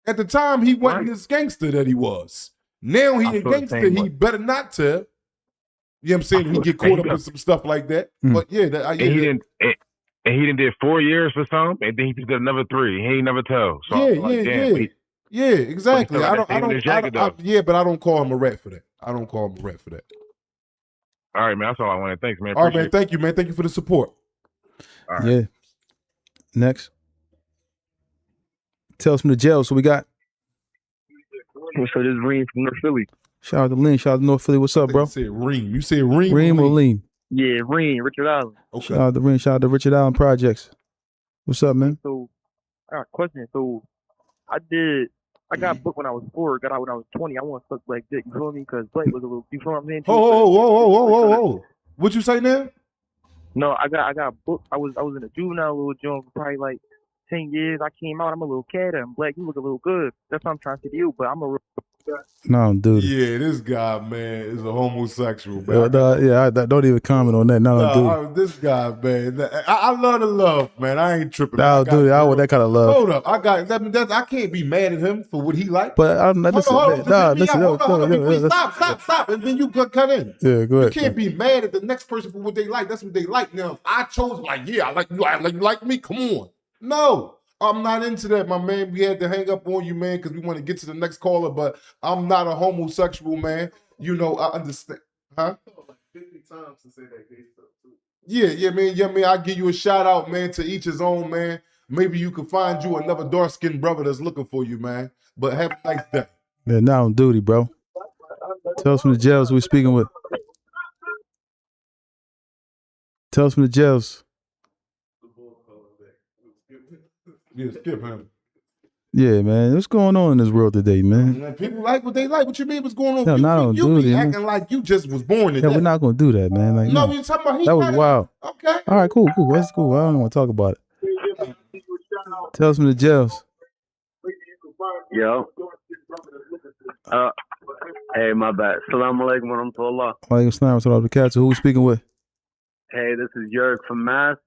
[SPEAKER 4] At the time, he wasn't this gangster that he was. Now he a gangster. He better not tell. You know what I'm saying? He get caught up with some stuff like that. But yeah,
[SPEAKER 8] he didn't did 4 years for some, and then he just did another 3. He ain't never tell. So
[SPEAKER 4] Yeah, exactly.
[SPEAKER 8] But
[SPEAKER 4] I don't call him a rat for that. I don't call him a rat for that.
[SPEAKER 8] All right, man. That's all I wanted. Thanks, man.
[SPEAKER 4] All right, man. Thank you, man. Thank you for the support.
[SPEAKER 8] All right.
[SPEAKER 5] Yeah. Next. Tales from the jail. So we got.
[SPEAKER 6] So this is Reem from North Philly.
[SPEAKER 5] Shout out to Lean. Shout out to North Philly. What's up, bro?
[SPEAKER 4] You said Reem. You said Reem.
[SPEAKER 5] Reem or Lean?
[SPEAKER 6] Yeah, Reem, Richard Island.
[SPEAKER 4] Okay.
[SPEAKER 5] Shout out to Reem. Shout out to Richard Island Projects. What's up, man?
[SPEAKER 6] So I got a question. So I got booked when I was 4, got out when I was 20. I want to suck Black dick. You feel me? Because Blake was a little. You feel what I'm saying?
[SPEAKER 4] Oh. What you say now?
[SPEAKER 6] No, I got booked. I was in a juvenile little joint for probably like 10 years. I came out. I'm a little cat and Black. You look a little good. That's what I'm trying to do. You, but I'm a real.
[SPEAKER 5] No, dude.
[SPEAKER 4] Yeah, this guy, man, is a homosexual, man.
[SPEAKER 5] I don't even comment on that. No, dude.
[SPEAKER 4] This guy, man. I love the love, man. I ain't tripping.
[SPEAKER 5] No, dude, I want that kind of love.
[SPEAKER 4] Hold up. I can't be mad at him for what he liked.
[SPEAKER 5] But I'm not
[SPEAKER 4] Stop. And then you cut in.
[SPEAKER 5] Yeah, go ahead.
[SPEAKER 4] You can't be mad at the next person for what they like. That's what they like. Now, if I chose, like, yeah, I like you. I like me. Come on. No. I'm not into that, my man. We had to hang up on you, man, because we want to get to the next caller, but I'm not a homosexual, man. I understand. Huh? Like 50 times to say that gay stuff, too. Yeah, man. I'll give you a shout out, man, to each his own, man. Maybe you can find you another dark-skinned brother that's looking for you, man. But have a nice day.
[SPEAKER 5] Yeah, now on duty, bro. Tell us from the jails who we speaking with. Tell us from the jails.
[SPEAKER 4] Yeah, skip him.
[SPEAKER 5] Yeah, man. What's going on in this world today, man?
[SPEAKER 4] Man, people like what they like. What you mean? What's going on?
[SPEAKER 5] No, not on
[SPEAKER 4] you
[SPEAKER 5] duty,
[SPEAKER 4] be
[SPEAKER 5] man.
[SPEAKER 4] acting like you just was born today.
[SPEAKER 5] Yeah, we're not gonna do that, man. Like,
[SPEAKER 4] No,
[SPEAKER 5] no.
[SPEAKER 4] you talking about he
[SPEAKER 5] That was
[SPEAKER 4] kinda-
[SPEAKER 5] wild.
[SPEAKER 4] Okay.
[SPEAKER 5] All right, cool. That's cool. I don't want to talk about it. Tell us from the jails.
[SPEAKER 9] Yo. Hey, my bad. Assalamu alaikum wa rahmatullah.
[SPEAKER 5] Walaikum salam wa rahmatullahi wa barakatuh. Who we speaking with?
[SPEAKER 9] Hey, this is Jurg from Mass.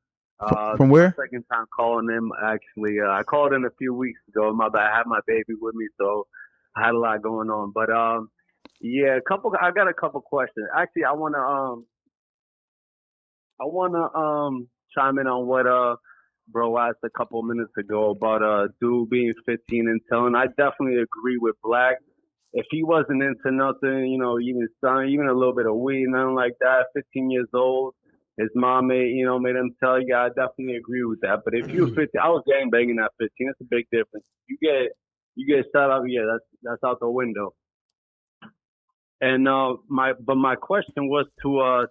[SPEAKER 5] From where?
[SPEAKER 9] My second time calling in, actually. I called in a few weeks ago. My bad. I had my baby with me, so I had a lot going on. But yeah, I got a couple questions. Actually, I wanna chime in on what bro asked a couple minutes ago about dude being 15 and telling. I definitely agree with Black. If he wasn't into nothing, even a little bit of weed, nothing like that, 15 years old, his mom made him tell you, I definitely agree with that. But if you're 15, I was gang banging at 15. It's a big difference. You get shot up, yeah, that's out the window. And my question was to a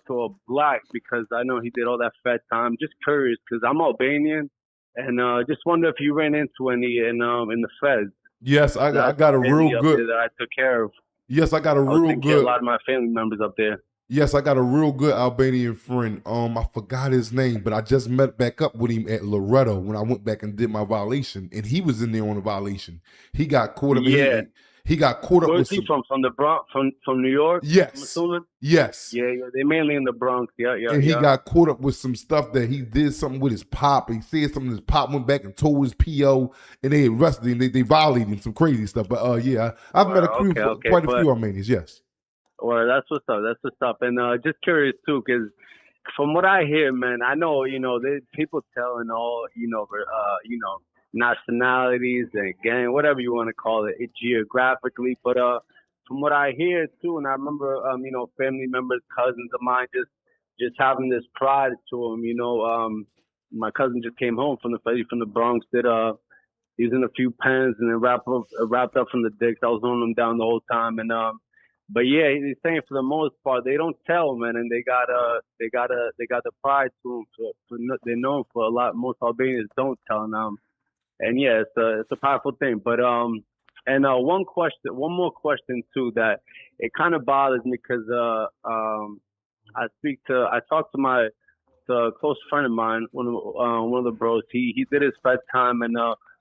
[SPEAKER 9] Black, because I know he did all that fat time. Just curious, because I'm Albanian, and just wonder if you ran into any in the Feds.
[SPEAKER 4] Yes, I got a real good
[SPEAKER 9] that I took care of.
[SPEAKER 4] Yes, I got a real good.
[SPEAKER 9] A lot of my family members up there.
[SPEAKER 4] Yes, I got a real good Albanian friend. I forgot his name, but I just met back up with him at Loretto when I went back and did my violation, and he was in there on a violation. He got caught up.
[SPEAKER 9] Yeah.
[SPEAKER 4] He got caught up with.
[SPEAKER 9] Where's he from? From the Bronx? From New York?
[SPEAKER 4] Yes. Yes.
[SPEAKER 9] Yeah, they're mainly in the Bronx. Yeah.
[SPEAKER 4] And he got caught up with some stuff that he did something with his pop. He said something. His pop went back and told his PO, and they arrested him. They violated him, some crazy stuff. But yeah, I've met quite a few Armenians. Yes.
[SPEAKER 9] Well, that's what's up. And just curious too, because from what I hear, man, I know people telling all nationalities and gang, whatever you want to call it geographically. But from what I hear too, and I remember family members, cousins of mine, just having this pride to them. My cousin just came home from the Bronx. He was in a few pens and then wrapped up from the dicks. I was on them down the whole time, and but yeah, he's saying for the most part they don't tell, man, and they got the pride to them. They're known for a lot. Most Albanians don't tell them. And yeah, it's a powerful thing. But one more question too, that it kind of bothers me, because I talked to a close friend of mine, one of the bros. He did his fed time, and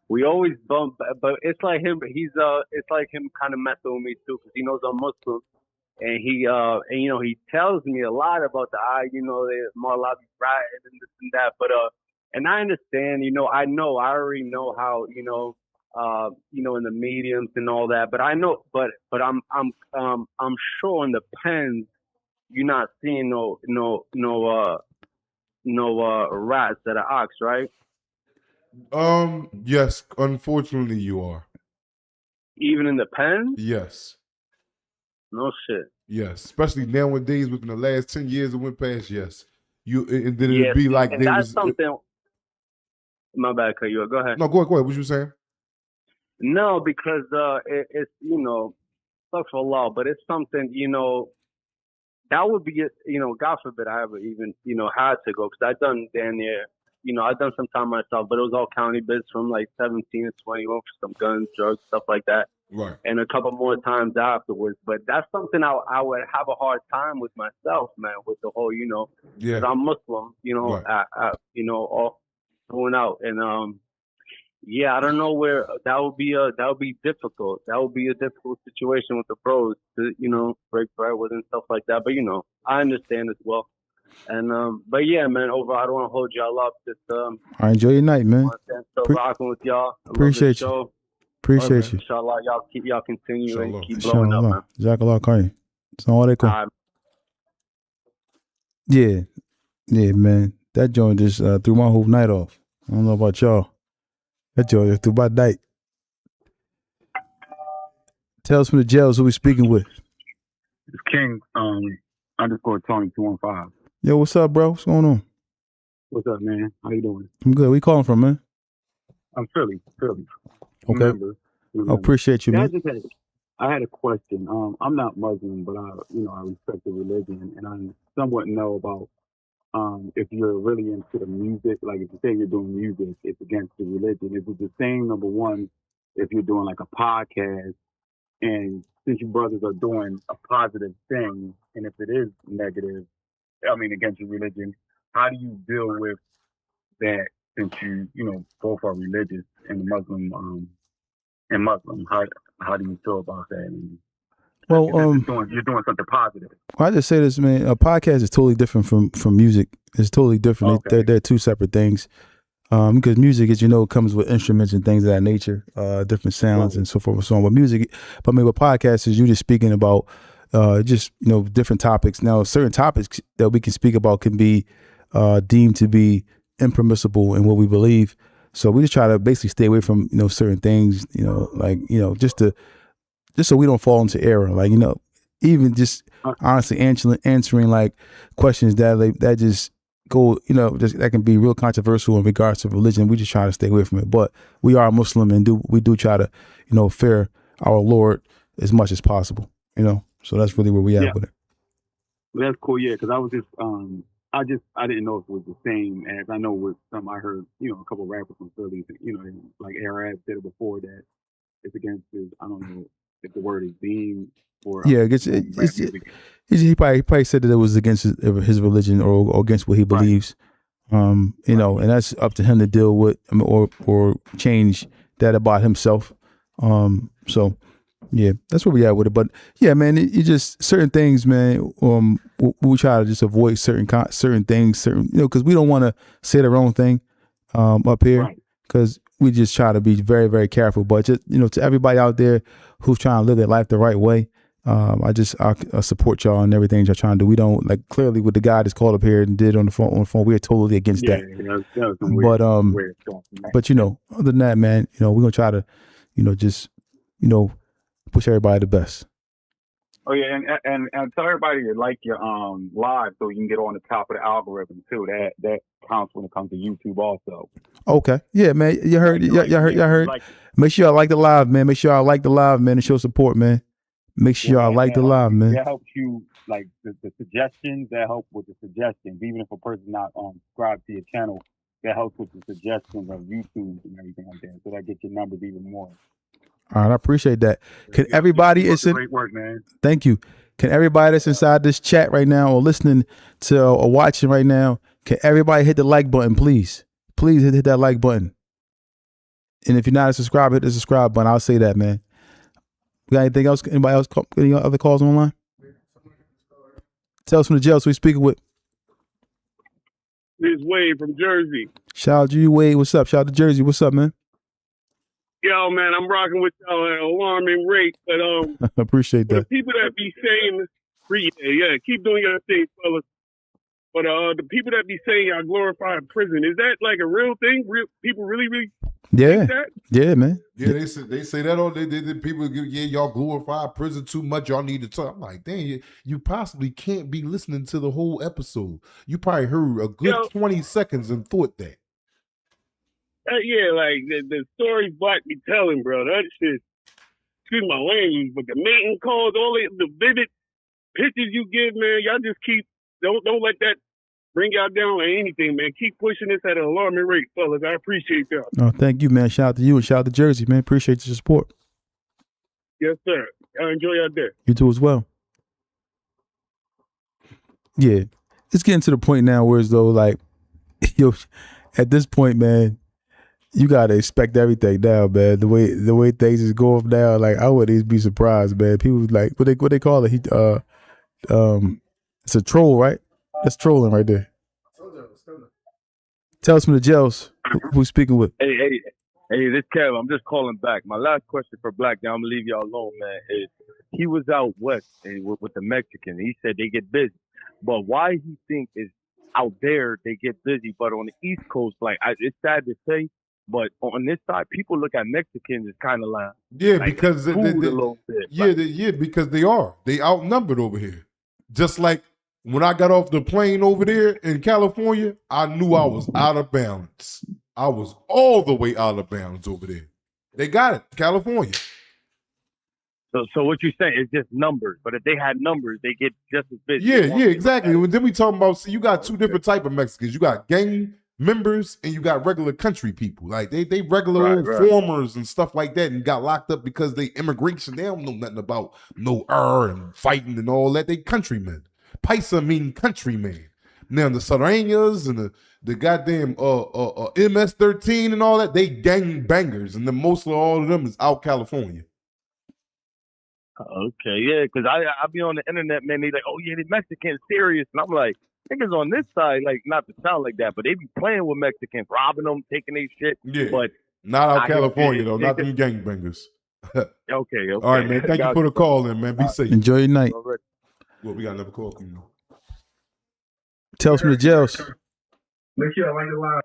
[SPEAKER 9] we always bump, but it's like him. It's like him kind of messing with me too, because he knows I'm Muslim, and he tells me a lot about the the Malawi riot and this and that, but and I understand, I already know how, in the mediums and all that, but I know, but I'm sure in the pens, you're not seeing no rats that are ox, right?
[SPEAKER 4] Yes, unfortunately you are.
[SPEAKER 9] Even in the pen?
[SPEAKER 4] Yes.
[SPEAKER 9] No shit.
[SPEAKER 4] Yes, especially nowadays within the last 10 years that went past, yes. And then it'd be like
[SPEAKER 9] and that's something. My bad, cut you. Go ahead.
[SPEAKER 4] No, go ahead. What you saying?
[SPEAKER 9] No, because it's stuff for law, but it's something that would be God forbid I ever even had to go, because I've done damn near I've done some time myself, but it was all county bits from like 17 to 21 for some guns, drugs, stuff like that.
[SPEAKER 4] Right.
[SPEAKER 9] And a couple more times afterwards. But that's something I would have a hard time with myself, man, with the whole, because I'm Muslim, right. All going out. And yeah, I don't know where that would be difficult. That would be a difficult situation with the bros to, break bread with and stuff like that. But I understand as well. And but yeah, man, overall, I don't want to hold y'all up. Just
[SPEAKER 5] all right, enjoy your night, man.
[SPEAKER 9] Rocking with y'all.
[SPEAKER 5] Appreciate you. Appreciate you.
[SPEAKER 9] Inshallah, y'all continue and keep blowing up, man.
[SPEAKER 5] Jazakallah khair. Assalamu alaikum. Yeah, man. That joint just threw my whole night off. I don't know about y'all. That joint just threw my night. Tell us from the jails who we speaking with.
[SPEAKER 10] It's King _ Tony 215.
[SPEAKER 5] Yo, what's up, bro? What's going on?
[SPEAKER 10] What's up, man? How you doing?
[SPEAKER 5] I'm good. Where you calling from, man?
[SPEAKER 10] I'm Philly.
[SPEAKER 5] Okay.
[SPEAKER 10] Remember.
[SPEAKER 5] I appreciate you, man.
[SPEAKER 10] I had a question. I'm not Muslim, but I respect the religion, and I somewhat know about if you're really into the music. Like if you say you're doing music, it's against the religion. Is it the same? Number one, if you're doing like a podcast, and since you brothers are doing a positive thing, and if it is negative, I mean, against your religion, how do you deal with that? Since you both are religious and Muslim, how do you feel about that? And
[SPEAKER 5] Well,
[SPEAKER 10] you're doing something positive.
[SPEAKER 5] I just say this, man. A podcast is totally different from music. It's totally different.
[SPEAKER 10] Okay.
[SPEAKER 5] They're two separate things. Because music, as you know, comes with instruments and things of that nature, different sounds and so forth and so on. But music, but I mean, with podcasts is you just speaking about different topics. Now, certain topics that we can speak about can be deemed to be impermissible in what we believe. So we just try to basically stay away from certain things, just so we don't fall into error. Like even just honestly answering like questions that just go, that can be real controversial in regards to religion. We just try to stay away from it. But we are Muslim and we do try to, fear our Lord as much as possible, So that's really where we at with it.
[SPEAKER 10] Well, that's cool, yeah, because I was just, I didn't know if it was the same as I know with some, I heard, a couple of rappers from Philly, like Arab said it before that it's against his, I don't know if the word is deemed or.
[SPEAKER 5] Yeah, he probably said that it was against his religion or against what he believes, and that's up to him to deal with or change that about himself. So yeah, that's where we at with it. But yeah, man, it just certain things, man. We try to just avoid certain things, because we don't want to say the wrong thing up here, because we just try to be very, very careful. But just to everybody out there who's trying to live their life the right way, I support y'all and everything y'all trying to do. We don't clearly with the guy that's called up here and did on the phone. We are totally against that. But other than that, man, we're gonna try to, just push everybody the best.
[SPEAKER 10] Oh yeah, and tell everybody to like your live so you can get on the top of the algorithm too. That counts when it comes to YouTube also.
[SPEAKER 5] Okay, yeah, man, you heard, y'all heard. Make sure y'all like the live, man. Make sure y'all like the live, man, and show support, man. Make sure y'all like the live, man.
[SPEAKER 10] That helps you, like the suggestions. That help with the suggestions. Even if a person's not subscribed to your channel, that helps with the suggestions of YouTube and everything like that. So that gets your numbers even more.
[SPEAKER 5] All right, I appreciate that. Can everybody
[SPEAKER 10] great work, man.
[SPEAKER 5] Thank you. Can everybody that's inside this chat right now or listening to or watching right now, can everybody hit the like button, please? Please hit that like button. And if you're not a subscriber, hit the subscribe button. I'll say that, man. We got anything else? Anybody else? Any other calls online? Tell us from the jail, so we speaking with.
[SPEAKER 11] This Wade from Jersey.
[SPEAKER 5] Shout out to you, Wade. What's up? Shout out to Jersey. What's up, man?
[SPEAKER 11] Yo, man, I'm rocking with y'all at an alarming rate. But
[SPEAKER 5] appreciate that.
[SPEAKER 11] The people that be saying, yeah, keep doing your thing, fellas. But the people that be saying y'all glorify prison, is that like a real thing? People really think that?
[SPEAKER 5] Yeah, man.
[SPEAKER 4] Yeah, they say that all they people y'all glorify prison too much. Y'all need to talk. I'm like, dang, you possibly can't be listening to the whole episode. You probably heard a good 20 seconds and thought that.
[SPEAKER 11] Yeah, like the stories Black be telling, bro. That shit, excuse my language, but the mating calls, all the vivid pictures you give, man, y'all just don't let that bring y'all down or anything, man. Keep pushing this at an alarming rate, fellas. I appreciate y'all.
[SPEAKER 5] Oh, thank you, man. Shout out to you and shout out to Jersey, man. Appreciate your support.
[SPEAKER 11] Yes, sir. I enjoy your day.
[SPEAKER 5] You too as well. Yeah. It's getting to the point now where as though like, at this point, man, you gotta expect everything now, man. The way things is going now, like I wouldn't even be surprised, man. People like what they call it. It's a troll, right? That's trolling right there. Tell us from the jails who's speaking with.
[SPEAKER 7] Hey, this Kev. I'm just calling back. My last question for Black, now I'm gonna leave y'all alone, man. Is he was out west with the Mexican. He said they get busy, but why he think is out there they get busy, but on the East Coast, like it's sad to say. But on this side, people look at Mexicans as kind of like
[SPEAKER 4] because because they outnumbered over here. Just like when I got off the plane over there in California, I knew I was out of balance. I was all the way out of balance over there. They got it, California.
[SPEAKER 7] So what you're saying is just numbers, but if they had numbers, they get just as busy.
[SPEAKER 4] Yeah, exactly. And then we talking about, you got two different type of Mexicans. You got gang members and you got regular country people. Like they regular old farmers and stuff like that and got locked up because they immigration. They don't know nothing about no and fighting and all that. They countrymen. Paisa mean countryman. Now the Saranias and the goddamn MS-13 and all that, they gang bangers. And then most of all of them is out California.
[SPEAKER 7] Okay, yeah, because I be on the internet, man. They like, oh yeah, the Mexicans serious, and I'm like, niggas on this side, like, not to sound like that, but they be playing with Mexicans, robbing them, taking their shit.
[SPEAKER 4] Yeah,
[SPEAKER 7] but
[SPEAKER 4] not out
[SPEAKER 7] I
[SPEAKER 4] California
[SPEAKER 7] hear-
[SPEAKER 4] though, not them gang bangers.
[SPEAKER 7] Okay.
[SPEAKER 4] All right, man. Thank you for the call, in, man. Be safe.
[SPEAKER 5] Enjoy your night.
[SPEAKER 4] Well, we got another call coming on.
[SPEAKER 5] Tales from the jails.
[SPEAKER 11] Make sure I like the line.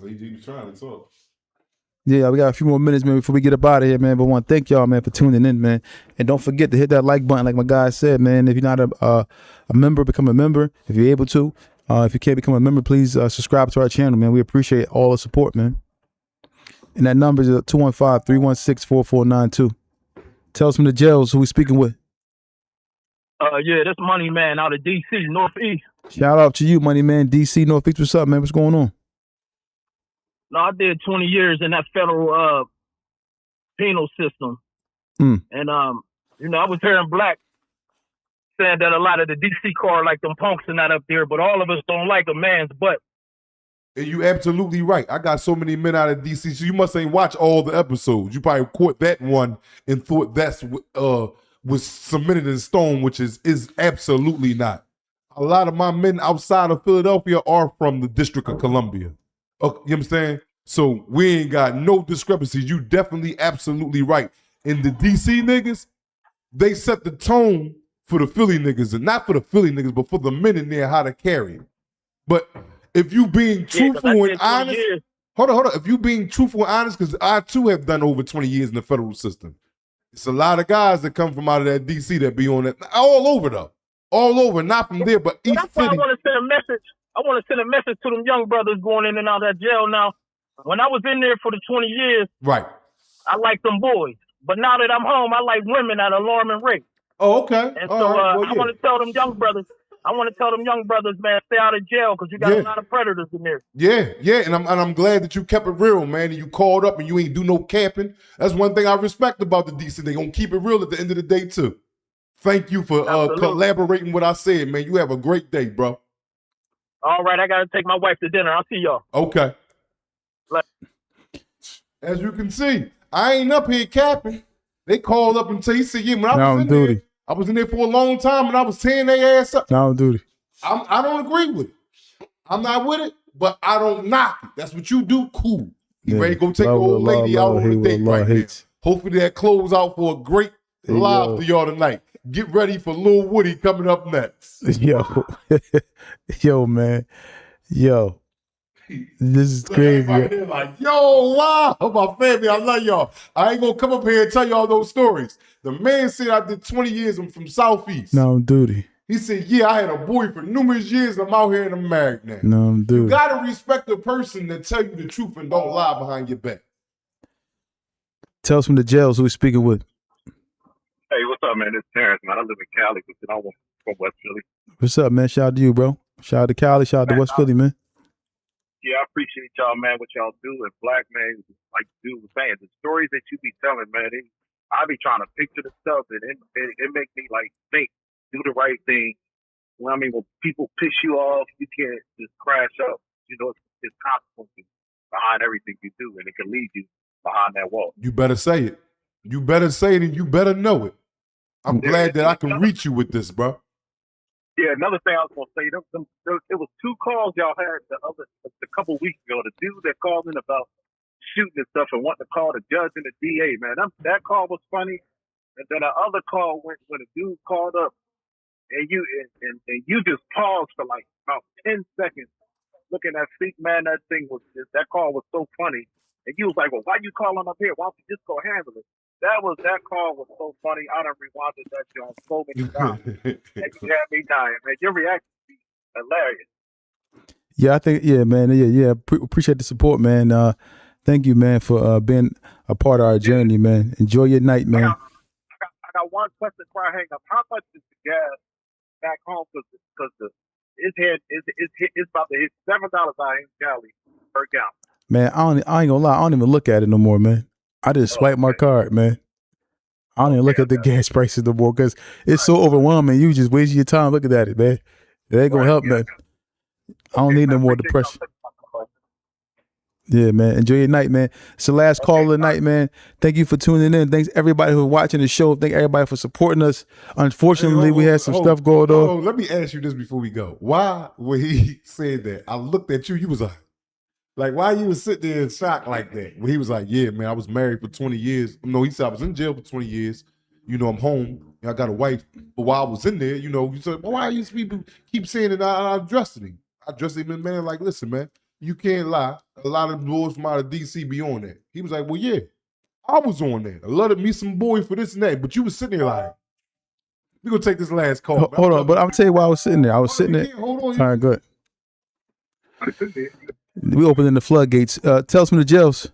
[SPEAKER 4] Well, you trying to talk.
[SPEAKER 5] Yeah, we got a few more minutes, man, before we get up out of here, man. But I want to thank y'all, man, for tuning in, man. And don't forget to hit that like button, like my guy said, man. If you're not a member, become a member. If you're able to. If you can't become a member, please subscribe to our channel, man. We appreciate all the support, man. And that number is 215-316-4492. Tell us from the jails who we speaking with.
[SPEAKER 6] Yeah, that's Money Man out of DC, Northeast.
[SPEAKER 5] Shout out to you, Money Man, DC, Northeast. What's up, man? What's going on?
[SPEAKER 6] No, I did 20 years in that federal penal system.
[SPEAKER 5] Mm.
[SPEAKER 6] And, you know, I was hearing Black saying that a lot of the DC car like them punks are not up there, but all of us don't like a man's butt.
[SPEAKER 4] And you absolutely right. I got so many men out of DC, so you must ain't watch all the episodes. You probably caught that one and thought that's was cemented in stone, which is absolutely not. A lot of my men outside of Philadelphia are from the District of Columbia. You know what I'm saying? So we ain't got no discrepancies. You definitely absolutely right. And the DC niggas, they set the tone for the Philly niggas, and not for the Philly niggas, but for the men in there, how to carry it. But if you being truthful and honest, hold on. If you being truthful and honest, because I too have done over 20 years in the federal system. It's a lot of guys that come from out of that DC that be on that all over though, all over, not from there, but each
[SPEAKER 6] That's why
[SPEAKER 4] city.
[SPEAKER 6] I want to send a message. I want to send a message to them young brothers going in and out of that jail now. When I was in there for the 20 years,
[SPEAKER 4] Right.
[SPEAKER 6] I liked them boys. But now that I'm home, I like women at an alarming rate.
[SPEAKER 4] Oh, okay.
[SPEAKER 6] And
[SPEAKER 4] All
[SPEAKER 6] so
[SPEAKER 4] right. Well,
[SPEAKER 6] I want to tell them young brothers, man, stay out of jail because you got a lot of predators in there.
[SPEAKER 4] Yeah, and I'm glad that you kept it real, man, and you called up and you ain't do no capping. That's one thing I respect about the DC. They gonna keep it real at the end of the day too. Thank you for collaborating with what I said, man. You have a great day, bro.
[SPEAKER 6] All right, I got to take my wife to dinner. I'll see y'all.
[SPEAKER 4] Okay. As you can see, I ain't up here capping. They called up and he said, yeah, when I was in there, I was in there for a long time and I was tearing their ass up.
[SPEAKER 5] No duty.
[SPEAKER 4] I don't agree with it. I'm not with it, but I don't knock it. That's what you do. Cool. You ready to go take your old lady out on a date right now. Hopefully that close out for a great live for y'all tonight. Get ready for Lil Woody coming up next.
[SPEAKER 5] Yo, man. Yo. This is crazy.
[SPEAKER 4] Like, yo, wow, my family, I love y'all. I ain't gonna come up here and tell y'all those stories. The man said I did 20 years. I'm from Southeast.
[SPEAKER 5] No, I'm duty.
[SPEAKER 4] He said, yeah, I had a boy for numerous years and I'm out here and I'm married now.
[SPEAKER 5] No, I'm duty.
[SPEAKER 4] You gotta respect the person that tell you the truth and don't lie behind your back.
[SPEAKER 5] Tell us from the jails who we speaking with.
[SPEAKER 12] Hey, what's up, man? It's Terrence, man. I live in Cali, but I'm from West Philly.
[SPEAKER 5] What's up, man? Shout out to you, bro. Shout out to Cali. Shout out to West Philly, man.
[SPEAKER 12] Yeah, I appreciate y'all, man, what y'all do. And Black, man, like dude was saying, the stories that you be telling, man, I be trying to picture the stuff, and it make me, like, think, do the right thing. Well, I mean, when people piss you off, you can't just crash up. You know, it's consequences behind everything you do, and it can lead you behind that wall.
[SPEAKER 4] You better say it. You better say it, and you better know it. I'm glad that I can reach you with this, bro.
[SPEAKER 12] Yeah, another thing I was gonna say, it was two calls y'all had a couple weeks ago. The dude that called in about shooting and stuff and wanting to call the judge and the DA, man. That call was funny. And then the other call when a dude called up and you just paused for like about 10 seconds looking at feet, man. That call was so funny. And you was like, well, why you calling up here? Why don't you just go handle it? That call was so funny. I done rewinded that joint so many times. And you had me dying, man. Your reaction is hilarious.
[SPEAKER 5] Yeah, I think, yeah, man. Yeah. Appreciate the support, man. Thank you, man, for being a part of our journey, man. Enjoy your night, man.
[SPEAKER 12] I got one question before I hang up. How much is the gas back home? Because it's about to hit $7 out in Cali per gallon.
[SPEAKER 5] Man, I ain't gonna lie, I don't even look at it no more, man. I just swipe my card, man. I don't even look at the gas prices no more because it's so overwhelming. You just wasting your time looking at it, man. It ain't gonna help nothing. I don't need no more depression. Yeah, man. Enjoy your night, man. It's the last call of the night, man. Thank you for tuning in. Thanks everybody who's watching the show. Thank everybody for supporting us. Unfortunately, we had some stuff going on.
[SPEAKER 4] Let me ask you this before we go. Why, when he said that, I looked at you, you was like, why you was sitting there in shock like that? When he was like, yeah, man, I was married for 20 years. No, he said I was in jail for 20 years. You know, I'm home. I got a wife. But while I was in there, you know, you said, well, why these people keep saying that I addressed him? I addressed him, man, like, listen, man, you can't lie. A lot of boys from out of D.C. be on that. He was like, well, yeah, I was on that. I love to meet some boy for this and that. But you was sitting there like, we're going to take this last call.
[SPEAKER 5] Hold on, but I'm going to tell you why I was sitting there. I was sitting there.
[SPEAKER 4] Hold on.
[SPEAKER 5] All right, good. We opening the floodgates. Tell us from the jails.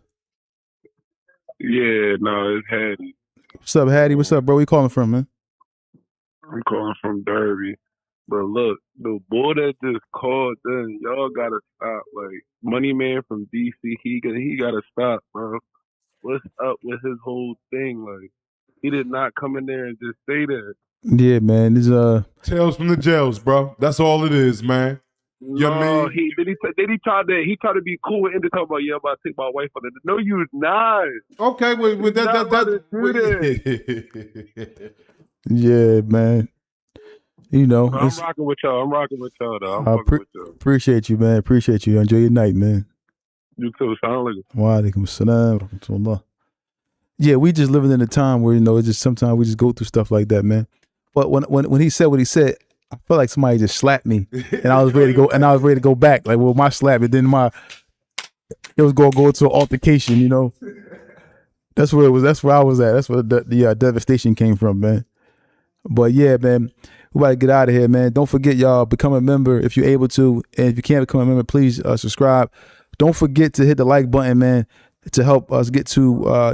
[SPEAKER 7] Yeah, no, it's Hattie.
[SPEAKER 5] What's up, Hattie? What's up, bro? Where you calling from, man?
[SPEAKER 7] I'm calling from Derby. But look, the boy that just called in, y'all gotta stop. Like, Money Man from DC, he gotta stop, bro. What's up with his whole thing? Like, he did not come in there and just say that.
[SPEAKER 5] Yeah, man. This
[SPEAKER 4] Tales from the jails, bro. That's all it is, man. You know what I mean?
[SPEAKER 7] He tried to be cool with him to talk about, yeah, I'm about to take my wife on it. No, you not.
[SPEAKER 4] Okay, well,
[SPEAKER 5] yeah, man. You know,
[SPEAKER 7] I'm rocking with y'all. Though. I'm fucking with y'all.
[SPEAKER 5] Appreciate you, man. Appreciate you. Enjoy your night, man.
[SPEAKER 7] You too. Sound like it.
[SPEAKER 5] Wa alaikum assalam wa rahmatullah. Yeah, we just living in a time where, you know, it's just sometimes we just go through stuff like that, man. But when he said what he said, I felt like somebody just slapped me, and I was ready to go back. Like, well, my slap, and then it was going to go into an altercation, you know. That's where it was. That's where I was at. That's where the devastation came from, man. But yeah, man, we about to get out of here, man. Don't forget, y'all, become a member if you're able to, and if you can't become a member, please subscribe. Don't forget to hit the like button, man, to help us get to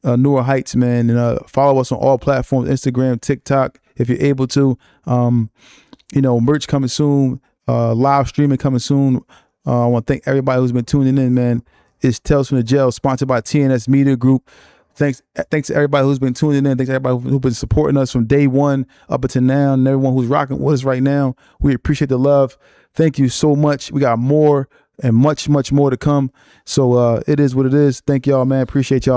[SPEAKER 5] newer heights, man. And follow us on all platforms: Instagram, TikTok, if you're able to. Merch coming soon, live streaming coming soon. I want to thank everybody who's been tuning in, man. It's Tales from the Jail, sponsored by TNS Media Group. Thanks to everybody who's been tuning in. Thanks to everybody who's been supporting us from day one up until now, and everyone who's rocking with us right now. We appreciate the love. Thank you so much. We got more and much, much more to come. So it is what it is. Thank y'all, man. Appreciate y'all.